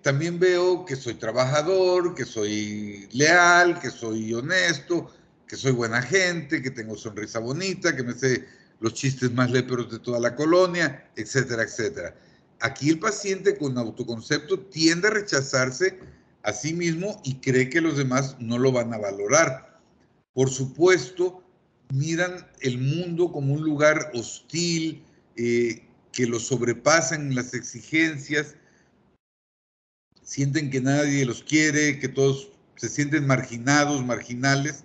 también veo que soy trabajador, que soy leal, que soy honesto, que soy buena gente, que tengo sonrisa bonita, que me sé los chistes más léperos de toda la colonia, etcétera, etcétera. Aquí el paciente con autoconcepto tiende a rechazarse a sí mismo y cree que los demás no lo van a valorar. Por supuesto, miran el mundo como un lugar hostil, que los sobrepasan las exigencias, sienten que nadie los quiere, que todos se sienten marginados, marginales,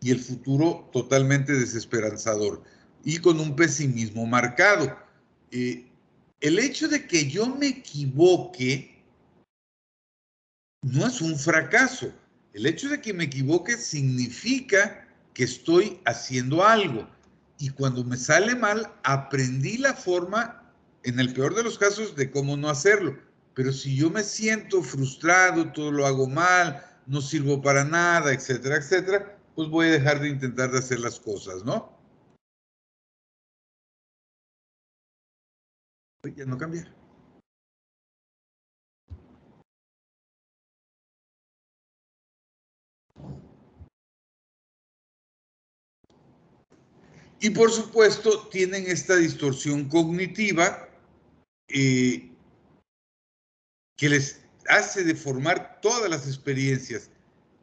y el futuro totalmente desesperanzador y con un pesimismo marcado. El hecho de que yo me equivoque no es un fracaso. El hecho de que me equivoque significa que estoy haciendo algo. Y cuando me sale mal, aprendí la forma, en el peor de los casos, de cómo no hacerlo. Pero si yo me siento frustrado, todo lo hago mal, no sirvo para nada, etcétera, etcétera, pues voy a dejar de intentar de hacer las cosas, ¿no? Ya no cambia. Y por supuesto tienen esta distorsión cognitiva que les hace deformar todas las experiencias.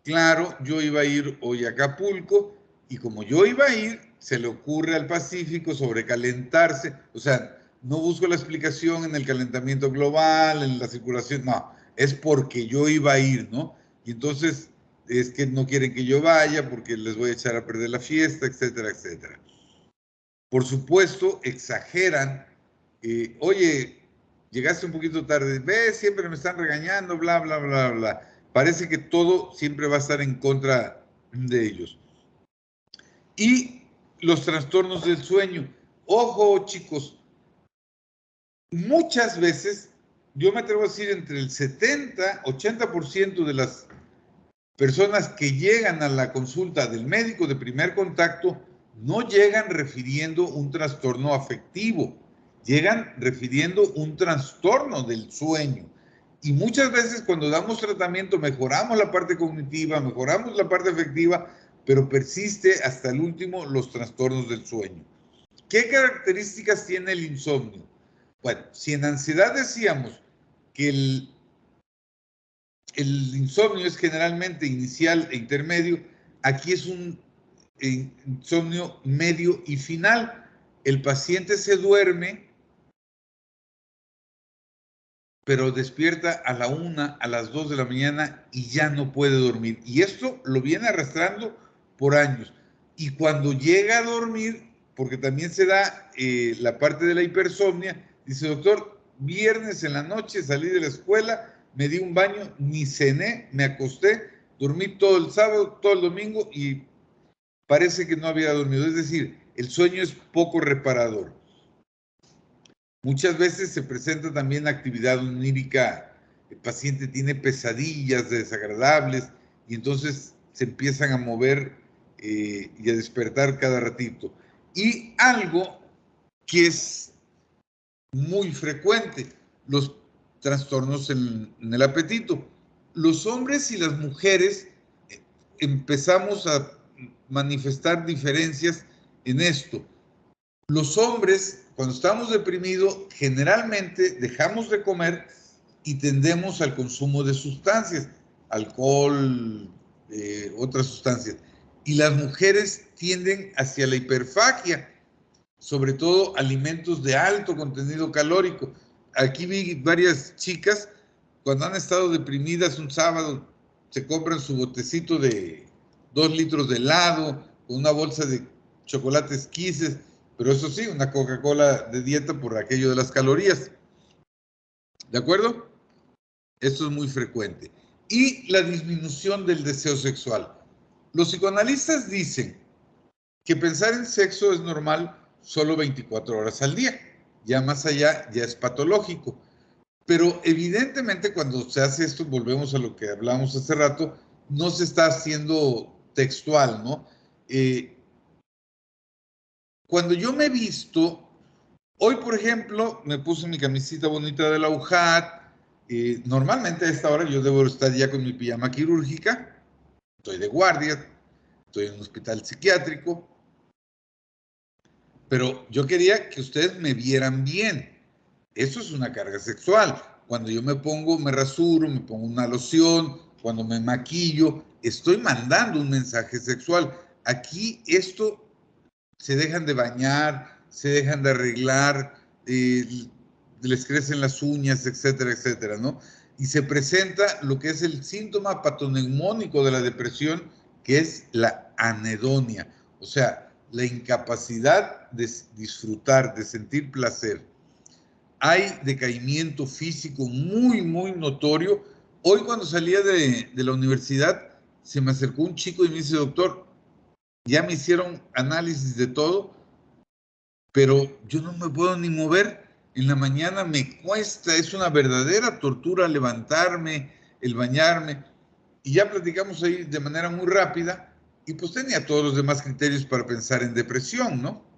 Claro, yo iba a ir hoy a Acapulco y como yo iba a ir, se le ocurre al Pacífico sobrecalentarse. O sea, no busco la explicación en el calentamiento global, en la circulación, no, es porque yo iba a ir, ¿no? Y entonces es que no quieren que yo vaya porque les voy a echar a perder la fiesta, etcétera, etcétera. Por supuesto, exageran. Oye, llegaste un poquito tarde, ves, siempre me están regañando, bla, bla, bla, bla. parece que todo siempre va a estar en contra de ellos. Y los trastornos del sueño. Ojo, chicos, muchas veces, yo me atrevo a decir entre el 70-80% de las personas que llegan a la consulta del médico de primer contacto no llegan refiriendo un trastorno afectivo, llegan refiriendo un trastorno del sueño. Y muchas veces cuando damos tratamiento mejoramos la parte cognitiva, mejoramos la parte afectiva, pero persiste hasta el último los trastornos del sueño. ¿Qué características tiene el insomnio? Bueno, si en ansiedad decíamos que el insomnio es generalmente inicial e intermedio, aquí es un insomnio medio y final. El paciente se duerme, pero despierta a la 1, a las 2 de la mañana y ya no puede dormir. Y esto lo viene arrastrando por años. Y cuando llega a dormir, porque también se da la parte de la hipersomnia, dice, doctor, viernes en la noche salí de la escuela, me di un baño, ni cené, me acosté, dormí todo el sábado, todo el domingo y parece que no había dormido. Es decir, el sueño es poco reparador. Muchas veces se presenta también actividad onírica. El paciente tiene pesadillas desagradables y entonces se empiezan a mover y a despertar cada ratito. Y algo que es muy frecuente, los trastornos en el apetito. Los hombres y las mujeres empezamos a manifestar diferencias en esto. Los hombres, cuando estamos deprimidos, generalmente dejamos de comer y tendemos al consumo de sustancias, alcohol, otras sustancias. Y las mujeres tienden hacia la hiperfagia, sobre todo alimentos de alto contenido calórico. Aquí vi varias chicas, cuando han estado deprimidas un sábado, se compran su botecito de 2 litros de helado, con una bolsa de chocolates Kisses, pero eso sí, una Coca-Cola de dieta por aquello de las calorías. ¿De acuerdo? Esto es muy frecuente. Y la disminución del deseo sexual. Los psicoanalistas dicen que pensar en sexo es normal solo 24 horas al día. Ya más allá, ya es patológico. Pero evidentemente cuando se hace esto, volvemos a lo que hablamos hace rato, no se está haciendo textual, ¿no? Cuando yo me he visto, hoy por ejemplo, me puse mi camisita bonita de la UJAT, normalmente a esta hora yo debo estar ya con mi pijama quirúrgica, estoy de guardia, estoy en un hospital psiquiátrico, pero yo quería que ustedes me vieran bien. Eso es una carga sexual. Cuando yo me pongo, me rasuro, me pongo una loción, cuando me maquillo, estoy mandando un mensaje sexual. Aquí esto se dejan de bañar, se dejan de arreglar, les crecen las uñas, etcétera, etcétera, ¿no? Y se presenta lo que es el síntoma patoneumónico de la depresión, que es la anedonia, o sea, la incapacidad de disfrutar, de sentir placer. Hay decaimiento físico muy, muy notorio. Hoy cuando salía de la universidad, se me acercó un chico y me dice, doctor, ya me hicieron análisis de todo, pero yo no me puedo ni mover. En la mañana me cuesta, es una verdadera tortura levantarme, el bañarme. Y ya platicamos ahí de manera muy rápida y pues tenía todos los demás criterios para pensar en depresión, ¿no?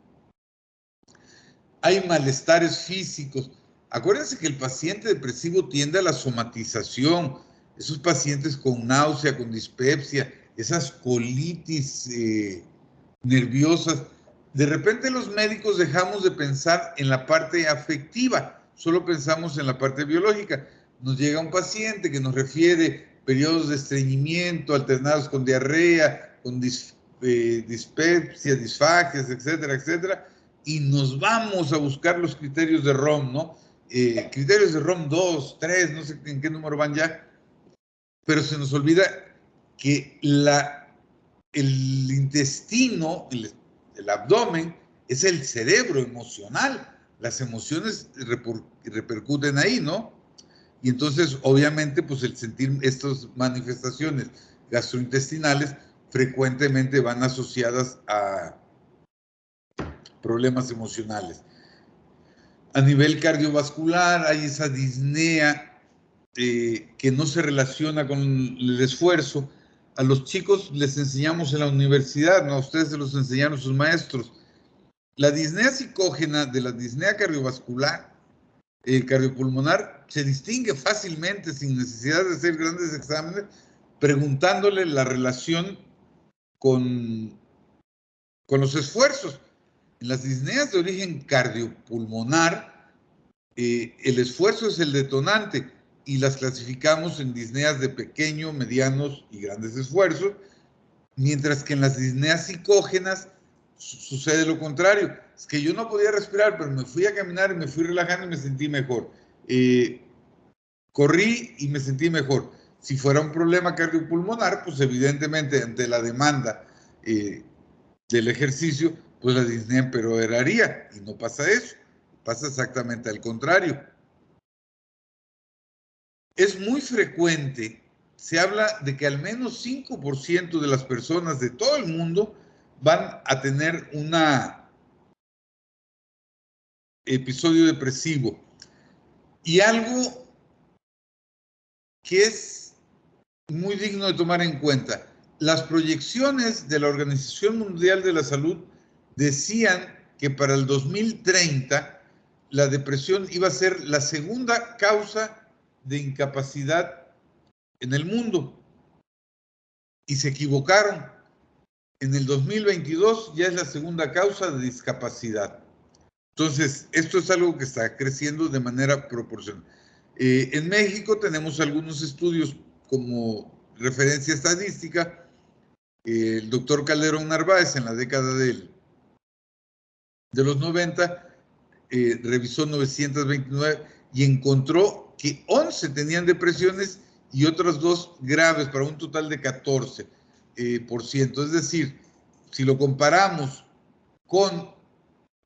Hay malestares físicos. Acuérdense que el paciente depresivo tiende a la somatización. Esos pacientes con náusea, con dispepsia, esas colitis nerviosas. De repente los médicos dejamos de pensar en la parte afectiva, solo pensamos en la parte biológica. Nos llega un paciente que nos refiere periodos de estreñimiento alternados con diarrea, con dispepsia, disfagias, etcétera, etcétera, y nos vamos a buscar los criterios de ROM, ¿no? Criterios de ROM 2, 3, no sé en qué número van ya, pero se nos olvida que el intestino, el abdomen, es el cerebro emocional. Las emociones repercuten ahí, ¿no? Y entonces, obviamente, pues el sentir estas manifestaciones gastrointestinales frecuentemente van asociadas a problemas emocionales. A nivel cardiovascular hay esa disnea que no se relaciona con el esfuerzo. A los chicos les enseñamos en la universidad, ¿no? A ustedes se los enseñaron sus maestros. La disnea psicógena de la disnea cardiovascular, cardiopulmonar, se distingue fácilmente sin necesidad de hacer grandes exámenes, preguntándole la relación con los esfuerzos. En las disneas de origen cardiopulmonar, el esfuerzo es el detonante y las clasificamos en disneas de pequeño, medianos y grandes esfuerzos, mientras que en las disneas psicógenas sucede lo contrario. Es que yo no podía respirar, pero me fui a caminar y me fui relajando y me sentí mejor. Corrí y me sentí mejor. Si fuera un problema cardiopulmonar, pues evidentemente ante la demanda del ejercicio, pues la disnea empeoraría, y no pasa eso, pasa exactamente al contrario. Es muy frecuente, se habla de que al menos 5% de las personas de todo el mundo van a tener un episodio depresivo. Y algo que es muy digno de tomar en cuenta, las proyecciones de la Organización Mundial de la Salud decían que para el 2030 la depresión iba a ser la segunda causa de incapacidad en el mundo. Y se equivocaron. En el 2022 ya es la segunda causa de discapacidad. Entonces, esto es algo que está creciendo de manera proporcional. En México tenemos algunos estudios como referencia estadística. El doctor Calderón Narváez en la década de los 90 revisó 929 y encontró que 11 tenían depresiones y otras 2 graves, para un total de 14%. Es decir, si lo comparamos con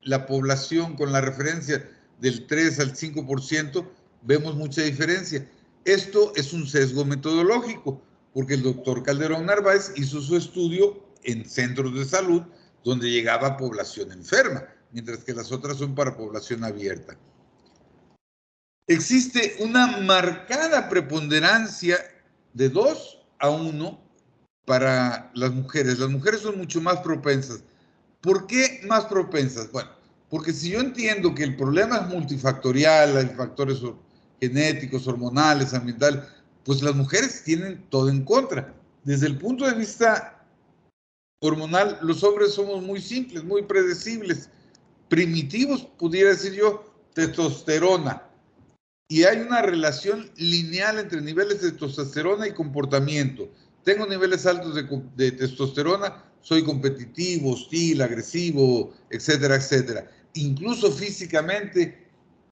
la población, con la referencia del 3 al 5%, vemos mucha diferencia. Esto es un sesgo metodológico, porque el doctor Calderón Narváez hizo su estudio en centros de salud donde llegaba población enferma, mientras que las otras son para población abierta. Existe una marcada preponderancia de 2-1 para las mujeres. Las mujeres son mucho más propensas. ¿Por qué más propensas? Bueno, porque si yo entiendo que el problema es multifactorial, hay factores genéticos, hormonales, ambientales, pues las mujeres tienen todo en contra. Desde el punto de vista hormonal, los hombres somos muy simples, muy predecibles, primitivos, pudiera decir yo, testosterona. Y hay una relación lineal entre niveles de testosterona y comportamiento. Tengo niveles altos de testosterona, soy competitivo, hostil, agresivo, etcétera, etcétera. Incluso físicamente,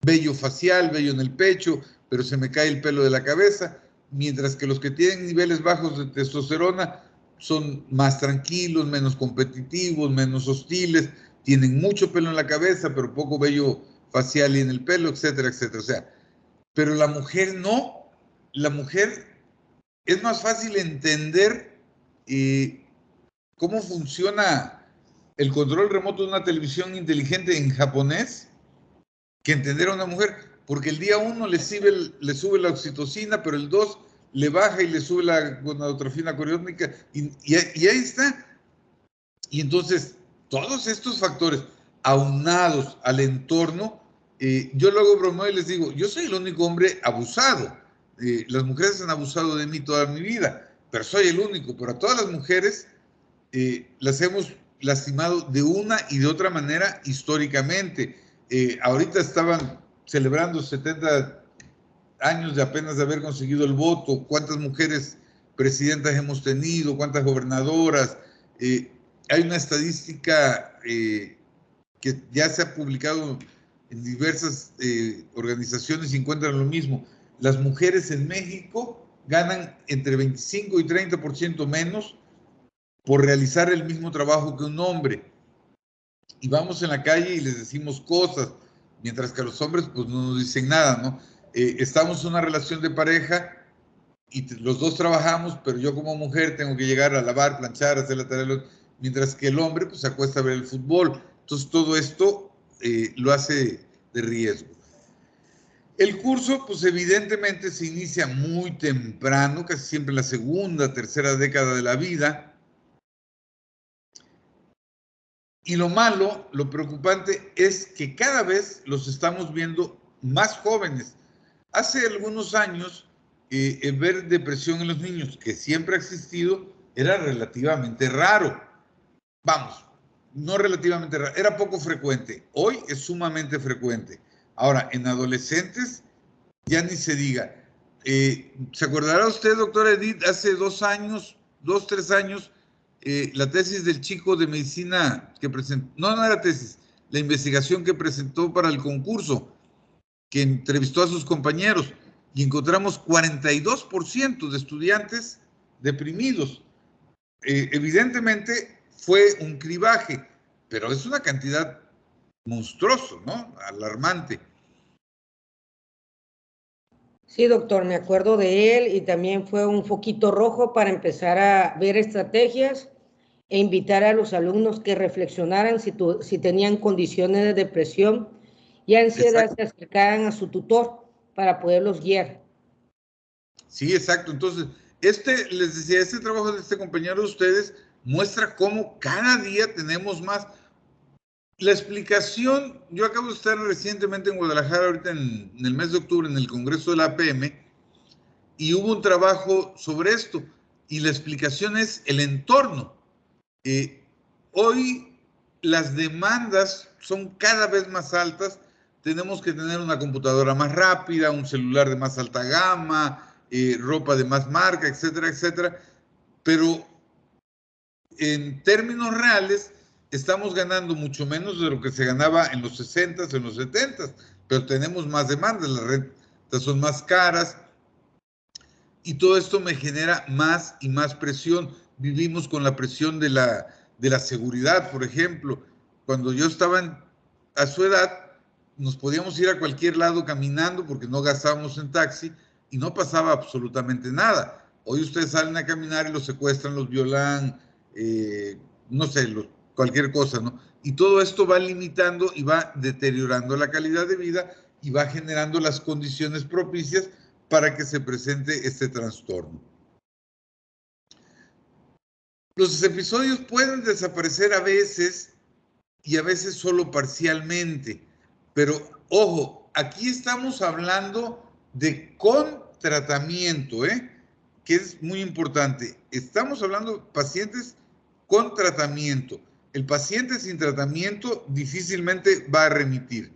vello facial, vello en el pecho, pero se me cae el pelo de la cabeza, mientras que los que tienen niveles bajos de testosterona son más tranquilos, menos competitivos, menos hostiles, tienen mucho pelo en la cabeza, pero poco vello facial y en el pelo, etcétera, etcétera. O sea, pero la mujer no. La mujer es más fácil entender cómo funciona el control remoto de una televisión inteligente en japonés que entender a una mujer, porque el día 1 le sube la oxitocina, pero el 2 le baja y le sube la gonadotrofina coriónica, y ahí está. Y entonces, todos estos factores aunados al entorno, yo luego bromeo y les digo, yo soy el único hombre abusado. Las mujeres han abusado de mí toda mi vida, pero soy el único. Pero a todas las mujeres las hemos lastimado de una y de otra manera históricamente. Ahorita estaban celebrando 70 años de apenas de haber conseguido el voto. ¿Cuántas mujeres presidentas hemos tenido? ¿Cuántas gobernadoras? Hay una estadística que ya se ha publicado en diversas organizaciones y encuentran lo mismo. Las mujeres en México ganan entre 25 y 30% menos por realizar el mismo trabajo que un hombre. Y vamos en la calle y les decimos cosas, mientras que a los hombres pues no nos dicen nada, ¿no? estamos en una relación de pareja y los dos trabajamos, pero yo como mujer tengo que llegar a lavar, planchar, hacer la tarea, mientras que el hombre pues se acuesta a ver el fútbol. Entonces todo esto lo hace de riesgo. El curso pues evidentemente se inicia muy temprano, casi siempre en la segunda, tercera década de la vida. Y lo malo, lo preocupante es que cada vez los estamos viendo más jóvenes. Hace algunos años, ver depresión en los niños, que siempre ha existido, era relativamente raro. Vamos, no relativamente raro, era poco frecuente. Hoy es sumamente frecuente. Ahora, en adolescentes, ya ni se diga. ¿Se acordará usted, doctora Edith, hace 2 años, 2, 3 años, la tesis del chico de medicina que presentó, no era tesis, la investigación que presentó para el concurso, que entrevistó a sus compañeros, y encontramos 42% de estudiantes deprimidos. Evidentemente fue un cribaje, pero es una cantidad monstruosa, ¿no? Alarmante. Sí, doctor, me acuerdo de él y también fue un foquito rojo para empezar a ver estrategias e invitar a los alumnos que reflexionaran si tenían condiciones de depresión y ansiedad, se acercaran a su tutor para poderlos guiar. Sí, exacto. Entonces, les decía, este trabajo de este compañero de ustedes muestra cómo cada día tenemos más. La explicación, yo acabo de estar recientemente en Guadalajara, ahorita en el mes de octubre, en el Congreso de la APM, y hubo un trabajo sobre esto, y la explicación es el entorno. Hoy las demandas son cada vez más altas, tenemos que tener una computadora más rápida, un celular de más alta gama, ropa de más marca, etcétera, etcétera, pero en términos reales estamos ganando mucho menos de lo que se ganaba en los 60s, en los 70s, pero tenemos más demandas, las rentas son más caras, y todo esto me genera más y más presión. Vivimos con la presión de la seguridad, por ejemplo. Cuando yo estaba a su edad, nos podíamos ir a cualquier lado caminando porque no gastábamos en taxi y no pasaba absolutamente nada. Hoy ustedes salen a caminar y los secuestran, los violan, no sé, cualquier cosa, ¿no? Y todo esto va limitando y va deteriorando la calidad de vida y va generando las condiciones propicias para que se presente este trastorno. Los episodios pueden desaparecer a veces y a veces solo parcialmente, pero ojo, aquí estamos hablando de con tratamiento, que es muy importante. Estamos hablando de pacientes con tratamiento. El paciente sin tratamiento difícilmente va a remitir.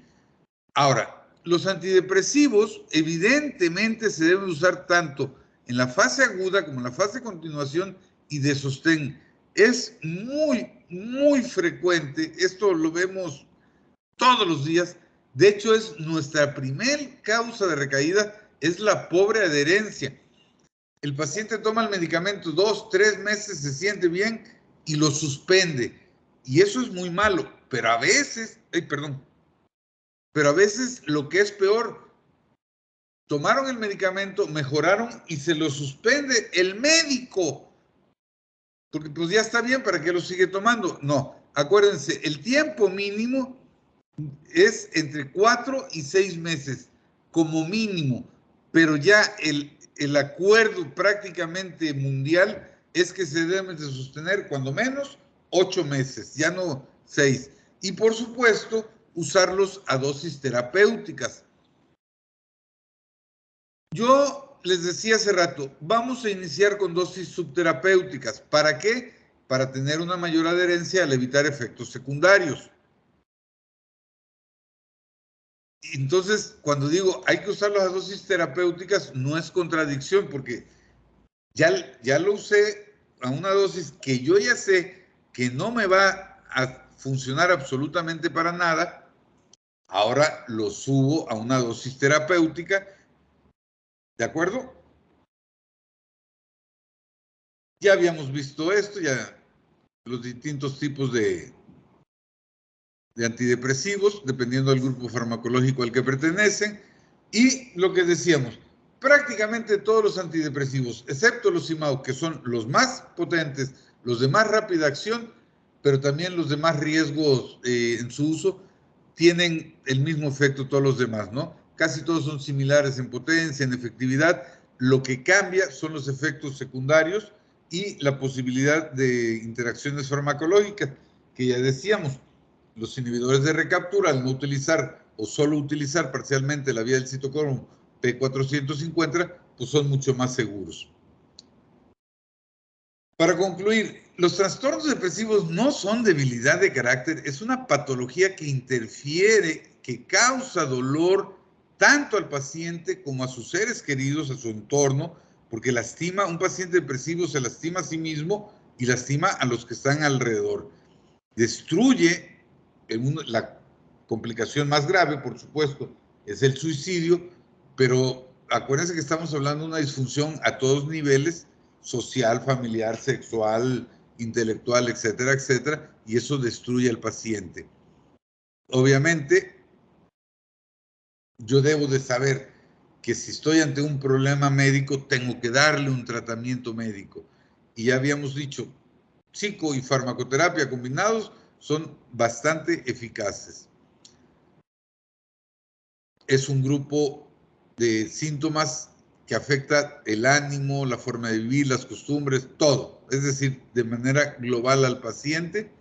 Ahora, los antidepresivos evidentemente se deben usar tanto en la fase aguda como en la fase de continuación y de sostén. Es muy, muy frecuente, esto lo vemos todos los días. De hecho, es nuestra primer causa de recaída, es la pobre adherencia. El paciente toma el medicamento 2, 3 meses, se siente bien y lo suspende. Y eso es muy malo, pero a veces, pero a veces lo que es peor, tomaron el medicamento, mejoraron y se lo suspende el médico. Porque pues ya está bien, ¿para qué lo sigue tomando? No, acuérdense, el tiempo mínimo es entre 4 y 6 meses, como mínimo. Pero ya el acuerdo prácticamente mundial es que se deben de sostener cuando menos 8 meses, ya no 6. Y por supuesto, usarlos a dosis terapéuticas. Yo les decía hace rato, vamos a iniciar con dosis subterapéuticas. ¿Para qué? Para tener una mayor adherencia al evitar efectos secundarios. Entonces, cuando digo hay que usarlos a dosis terapéuticas, no es contradicción, porque ya lo usé a una dosis que yo ya sé que no me va a funcionar absolutamente para nada. Ahora lo subo a una dosis terapéutica. ¿De acuerdo? Ya habíamos visto esto, ya los distintos tipos de antidepresivos, dependiendo del grupo farmacológico al que pertenecen. Y lo que decíamos, prácticamente todos los antidepresivos, excepto los IMAO, que son los más potentes, los de más rápida acción, pero también los de más riesgos en su uso, tienen el mismo efecto todos los demás, ¿no? Casi todos son similares en potencia, en efectividad. Lo que cambia son los efectos secundarios y la posibilidad de interacciones farmacológicas, que ya decíamos, los inhibidores de recaptura, al no utilizar o solo utilizar parcialmente la vía del citocromo P450, pues son mucho más seguros. Para concluir, los trastornos depresivos no son debilidad de carácter, es una patología que interfiere, que causa dolor tanto al paciente como a sus seres queridos, a su entorno, porque lastima, un paciente depresivo se lastima a sí mismo y lastima a los que están alrededor. Destruye, la complicación más grave, por supuesto, es el suicidio, pero acuérdense que estamos hablando de una disfunción a todos niveles, social, familiar, sexual, intelectual, etcétera, etcétera, y eso destruye al paciente. Obviamente, yo debo de saber que si estoy ante un problema médico, tengo que darle un tratamiento médico. Y ya habíamos dicho, psico y farmacoterapia combinados son bastante eficaces. Es un grupo de síntomas que afecta el ánimo, la forma de vivir, las costumbres, todo. Es decir, de manera global al paciente.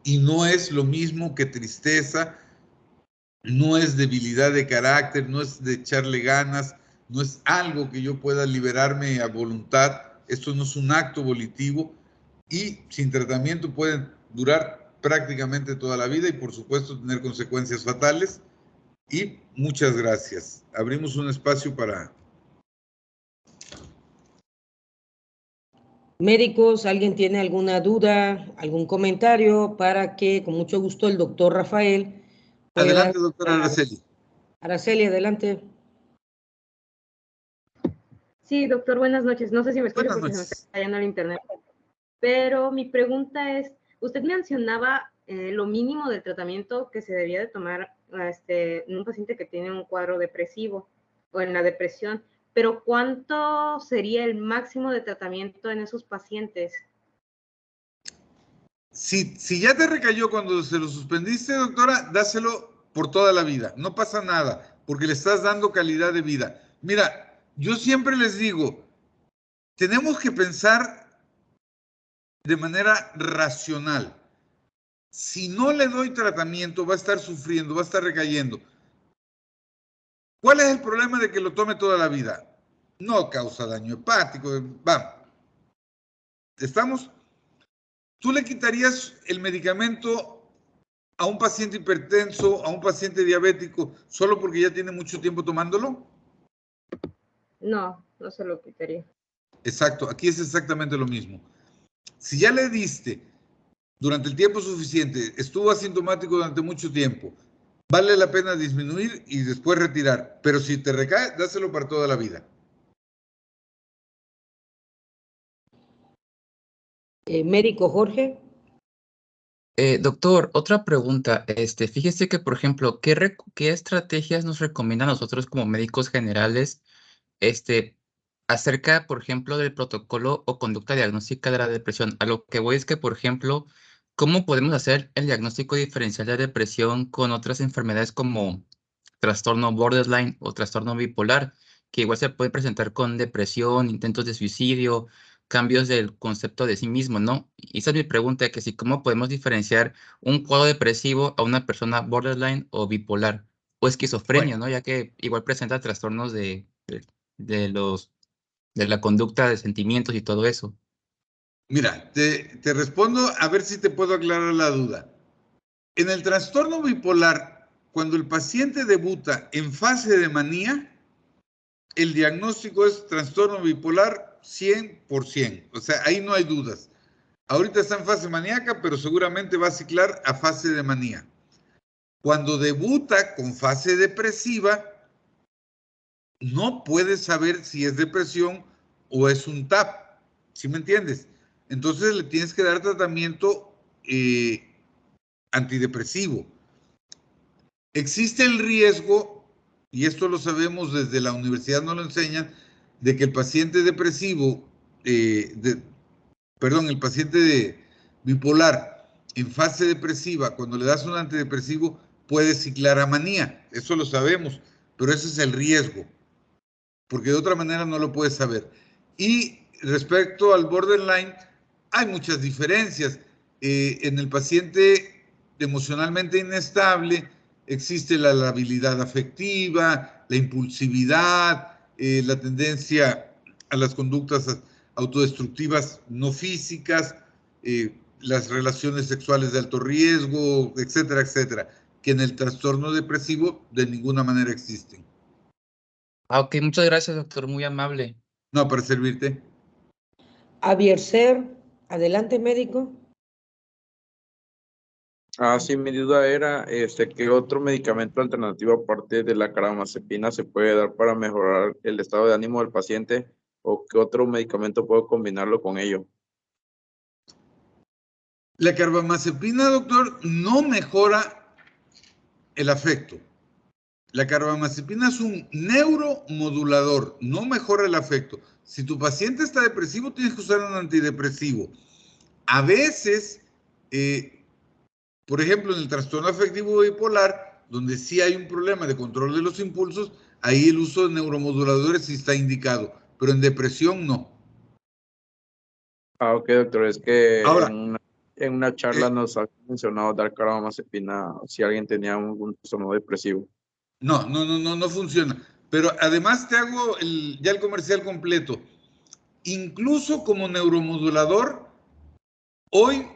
Y no es lo mismo que tristeza, no es debilidad de carácter, no es de echarle ganas, no es algo que yo pueda liberarme a voluntad. Esto no es un acto volitivo y sin tratamiento pueden durar prácticamente toda la vida y por supuesto tener consecuencias fatales. Y muchas gracias. Abrimos un espacio para... Médicos, ¿alguien tiene alguna duda, algún comentario para que con mucho gusto el doctor Rafael pueda... Adelante, doctora Araceli. Araceli, adelante. Sí, doctor, buenas noches. No sé si me escucha porque se me está cayendo el internet. Pero mi pregunta es, usted mencionaba lo mínimo del tratamiento que se debía de tomar en un paciente que tiene un cuadro depresivo o en la depresión, pero ¿cuánto sería el máximo de tratamiento en esos pacientes? Si ya te recayó cuando se lo suspendiste, doctora, dáselo por toda la vida. No pasa nada, porque le estás dando calidad de vida. Mira, yo siempre les digo, tenemos que pensar de manera racional. Si no le doy tratamiento, va a estar sufriendo, va a estar recayendo. ¿Cuál es el problema de que lo tome toda la vida? No causa daño hepático. Vamos. ¿Estamos? ¿Tú le quitarías el medicamento a un paciente hipertenso, a un paciente diabético, solo porque ya tiene mucho tiempo tomándolo? No, no se lo quitaría. Exacto, aquí es exactamente lo mismo. Si ya le diste durante el tiempo suficiente, estuvo asintomático durante mucho tiempo, vale la pena disminuir y después retirar. Pero si te recae, dáselo para toda la vida. Médico Jorge. Doctor, otra pregunta. Fíjese que, por ejemplo, ¿qué estrategias nos recomiendan a nosotros como médicos generales acerca, por ejemplo, del protocolo o conducta diagnóstica de la depresión? A lo que voy es que, por ejemplo, ¿cómo podemos hacer el diagnóstico diferencial de depresión con otras enfermedades como trastorno borderline o trastorno bipolar, que igual se puede presentar con depresión, intentos de suicidio, cambios del concepto de sí mismo, ¿no? Y esa es mi pregunta, que si cómo podemos diferenciar un cuadro depresivo a una persona borderline o bipolar o esquizofrenia, ¿no? Ya que igual presenta trastornos de la conducta de sentimientos y todo eso. Mira, te respondo a ver si te puedo aclarar la duda. En el trastorno bipolar, cuando el paciente debuta en fase de manía, el diagnóstico es trastorno bipolar 100%. O sea, ahí no hay dudas. Ahorita está en fase maníaca, pero seguramente va a ciclar a fase de manía. Cuando debuta con fase depresiva, no puedes saber si es depresión o es un TAP. ¿Sí me entiendes? Entonces le tienes que dar tratamiento antidepresivo. Existe el riesgo y esto lo sabemos desde la universidad, nos lo enseñan, de que el paciente depresivo, el paciente bipolar en fase depresiva, cuando le das un antidepresivo, puede ciclar a manía. Eso lo sabemos, pero ese es el riesgo, porque de otra manera no lo puedes saber. Y respecto al borderline, hay muchas diferencias. En el paciente emocionalmente inestable existe la labilidad afectiva, la impulsividad, la tendencia a las conductas autodestructivas no físicas, las relaciones sexuales de alto riesgo, etcétera, etcétera, que en el trastorno depresivo de ninguna manera existen. Ok, muchas gracias, doctor, muy amable. No, para servirte. Aviercer, adelante, médico. Sí, mi duda era, ¿qué otro medicamento alternativo aparte de la carbamazepina se puede dar para mejorar el estado de ánimo del paciente? ¿O qué otro medicamento puedo combinarlo con ello? La carbamazepina, doctor, no mejora el afecto. La carbamazepina es un neuromodulador, no mejora el afecto. Si tu paciente está depresivo, tienes que usar un antidepresivo. A veces, por ejemplo, en el trastorno afectivo bipolar, donde sí hay un problema de control de los impulsos, ahí el uso de neuromoduladores sí está indicado, pero en depresión no. Ok, doctor, es que Ahora, en una charla nos ha mencionado dar carbamazepina si alguien tenía un trastorno depresivo. No funciona. Pero además te hago ya el comercial completo. Incluso como neuromodulador, hoy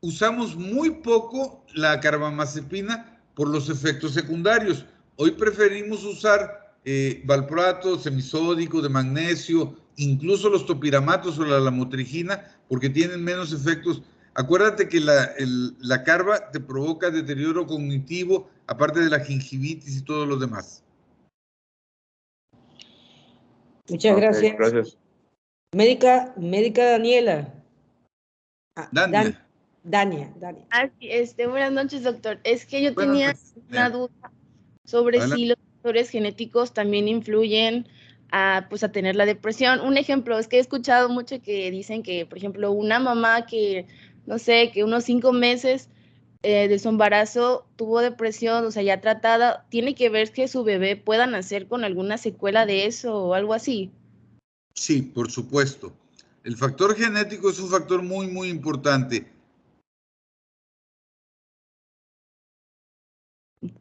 usamos muy poco la carbamazepina por los efectos secundarios. Hoy preferimos usar valproato, semisódico, de magnesio, incluso los topiramatos o la lamotrigina, porque tienen menos efectos. Acuérdate que la carba te provoca deterioro cognitivo, aparte de la gingivitis y todo lo demás. Muchas gracias. Gracias. Médica Daniela. Dania. Dania. Buenas noches, doctor. Es que yo Buenas tenía noches. una duda sobre Adelante. si los factores genéticos también influyen a tener la depresión. Un ejemplo, es que he escuchado mucho que dicen que, por ejemplo, una mamá que, no sé, que unos 5 meses de su embarazo tuvo depresión, o sea, ya tratada, ¿tiene que ver que su bebé pueda nacer con alguna secuela de eso o algo así? Sí, por supuesto. El factor genético es un factor muy, muy importante.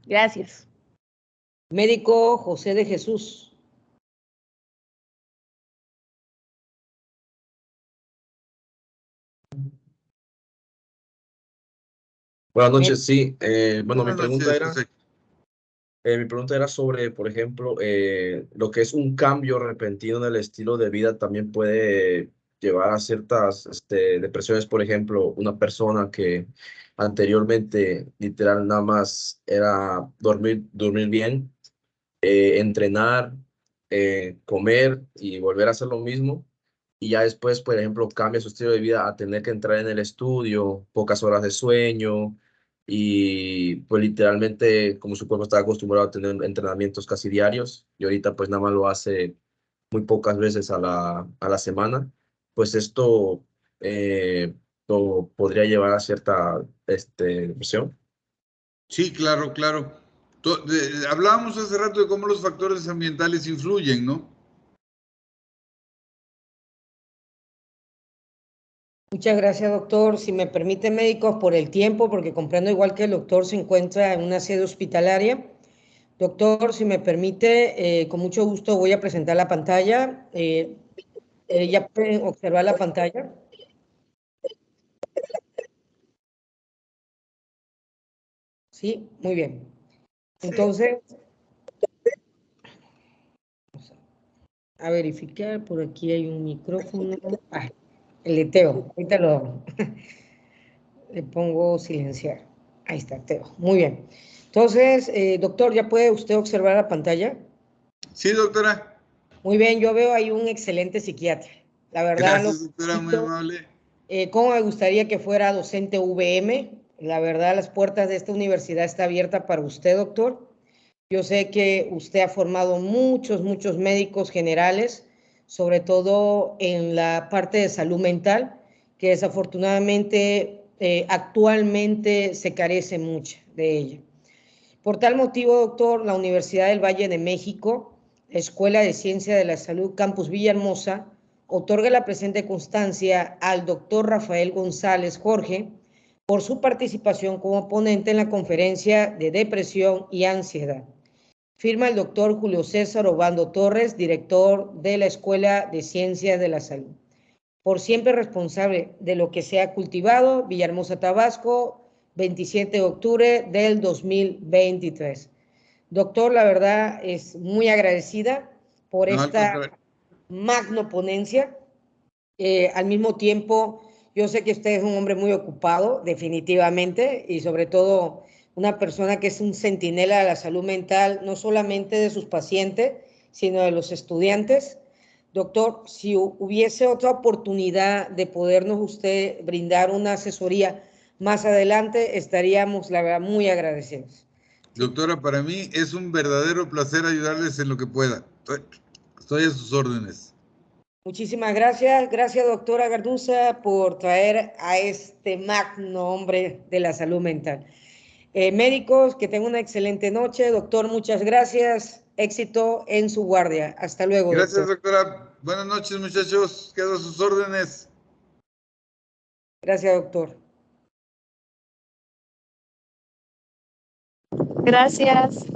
Gracias. Médico José de Jesús. Buenas noches, sí. Buenas noches, José. Mi pregunta era sobre, por ejemplo, lo que es un cambio repentino en el estilo de vida también puede llevar a ciertas depresiones. Por ejemplo, una persona que anteriormente literal nada más era dormir bien, entrenar, comer y volver a hacer lo mismo. Y ya después, por ejemplo, cambia su estilo de vida a tener que entrar en el estudio, pocas horas de sueño y pues literalmente como su cuerpo está acostumbrado a tener entrenamientos casi diarios y ahorita pues nada más lo hace muy pocas veces a la semana, pues esto lo podría llevar a cierta depresión. Sí, claro, claro. Hablábamos hace rato de cómo los factores ambientales influyen, ¿no? Muchas gracias, doctor. Si me permite, médicos, por el tiempo, porque comprendo igual que el doctor se encuentra en una sede hospitalaria. Doctor, si me permite, con mucho gusto voy a presentar la pantalla. ¿Ya pueden observar la pantalla? Sí, muy bien. Entonces, vamos a verificar, por aquí hay un micrófono. El de Teo, ahorita le pongo silenciar. Ahí está, Teo. Muy bien. Entonces, doctor, ¿ya puede usted observar la pantalla? Sí, doctora. Muy bien, yo veo ahí un excelente psiquiatra. La verdad, gracias, doctora, muy amable. Cómo me gustaría que fuera docente VM. La verdad, las puertas de esta universidad están abiertas para usted, doctor. Yo sé que usted ha formado muchos médicos generales, sobre todo en la parte de salud mental, que desafortunadamente actualmente se carece mucho de ella. Por tal motivo, doctor, la Universidad del Valle de México, la Escuela de Ciencia de la Salud Campus Villahermosa, otorga la presente constancia al doctor Rafael González Jorge por su participación como ponente en la conferencia de depresión y ansiedad. Firma el doctor Julio César Obando Torres, director de la Escuela de Ciencias de la Salud. Por siempre responsable de lo que se ha cultivado, Villahermosa, Tabasco, 27 de octubre del 2023. Doctor, la verdad es muy agradecida por esta magno ponencia. Al mismo tiempo, yo sé que usted es un hombre muy ocupado, definitivamente, y sobre todo una persona que es un centinela de la salud mental, no solamente de sus pacientes, sino de los estudiantes. Doctor, si hubiese otra oportunidad de podernos usted brindar una asesoría más adelante, estaríamos, la verdad, muy agradecidos. Doctora, para mí es un verdadero placer ayudarles en lo que pueda. Estoy a sus órdenes. Muchísimas gracias. Gracias, doctora Garduza, por traer a este magno hombre de la salud mental. Médicos, que tengan una excelente noche. Doctor, muchas gracias. Éxito en su guardia. Hasta luego, Gracias, doctor. doctora. Buenas noches, muchachos. Quedo a sus órdenes. Gracias, doctor. Gracias.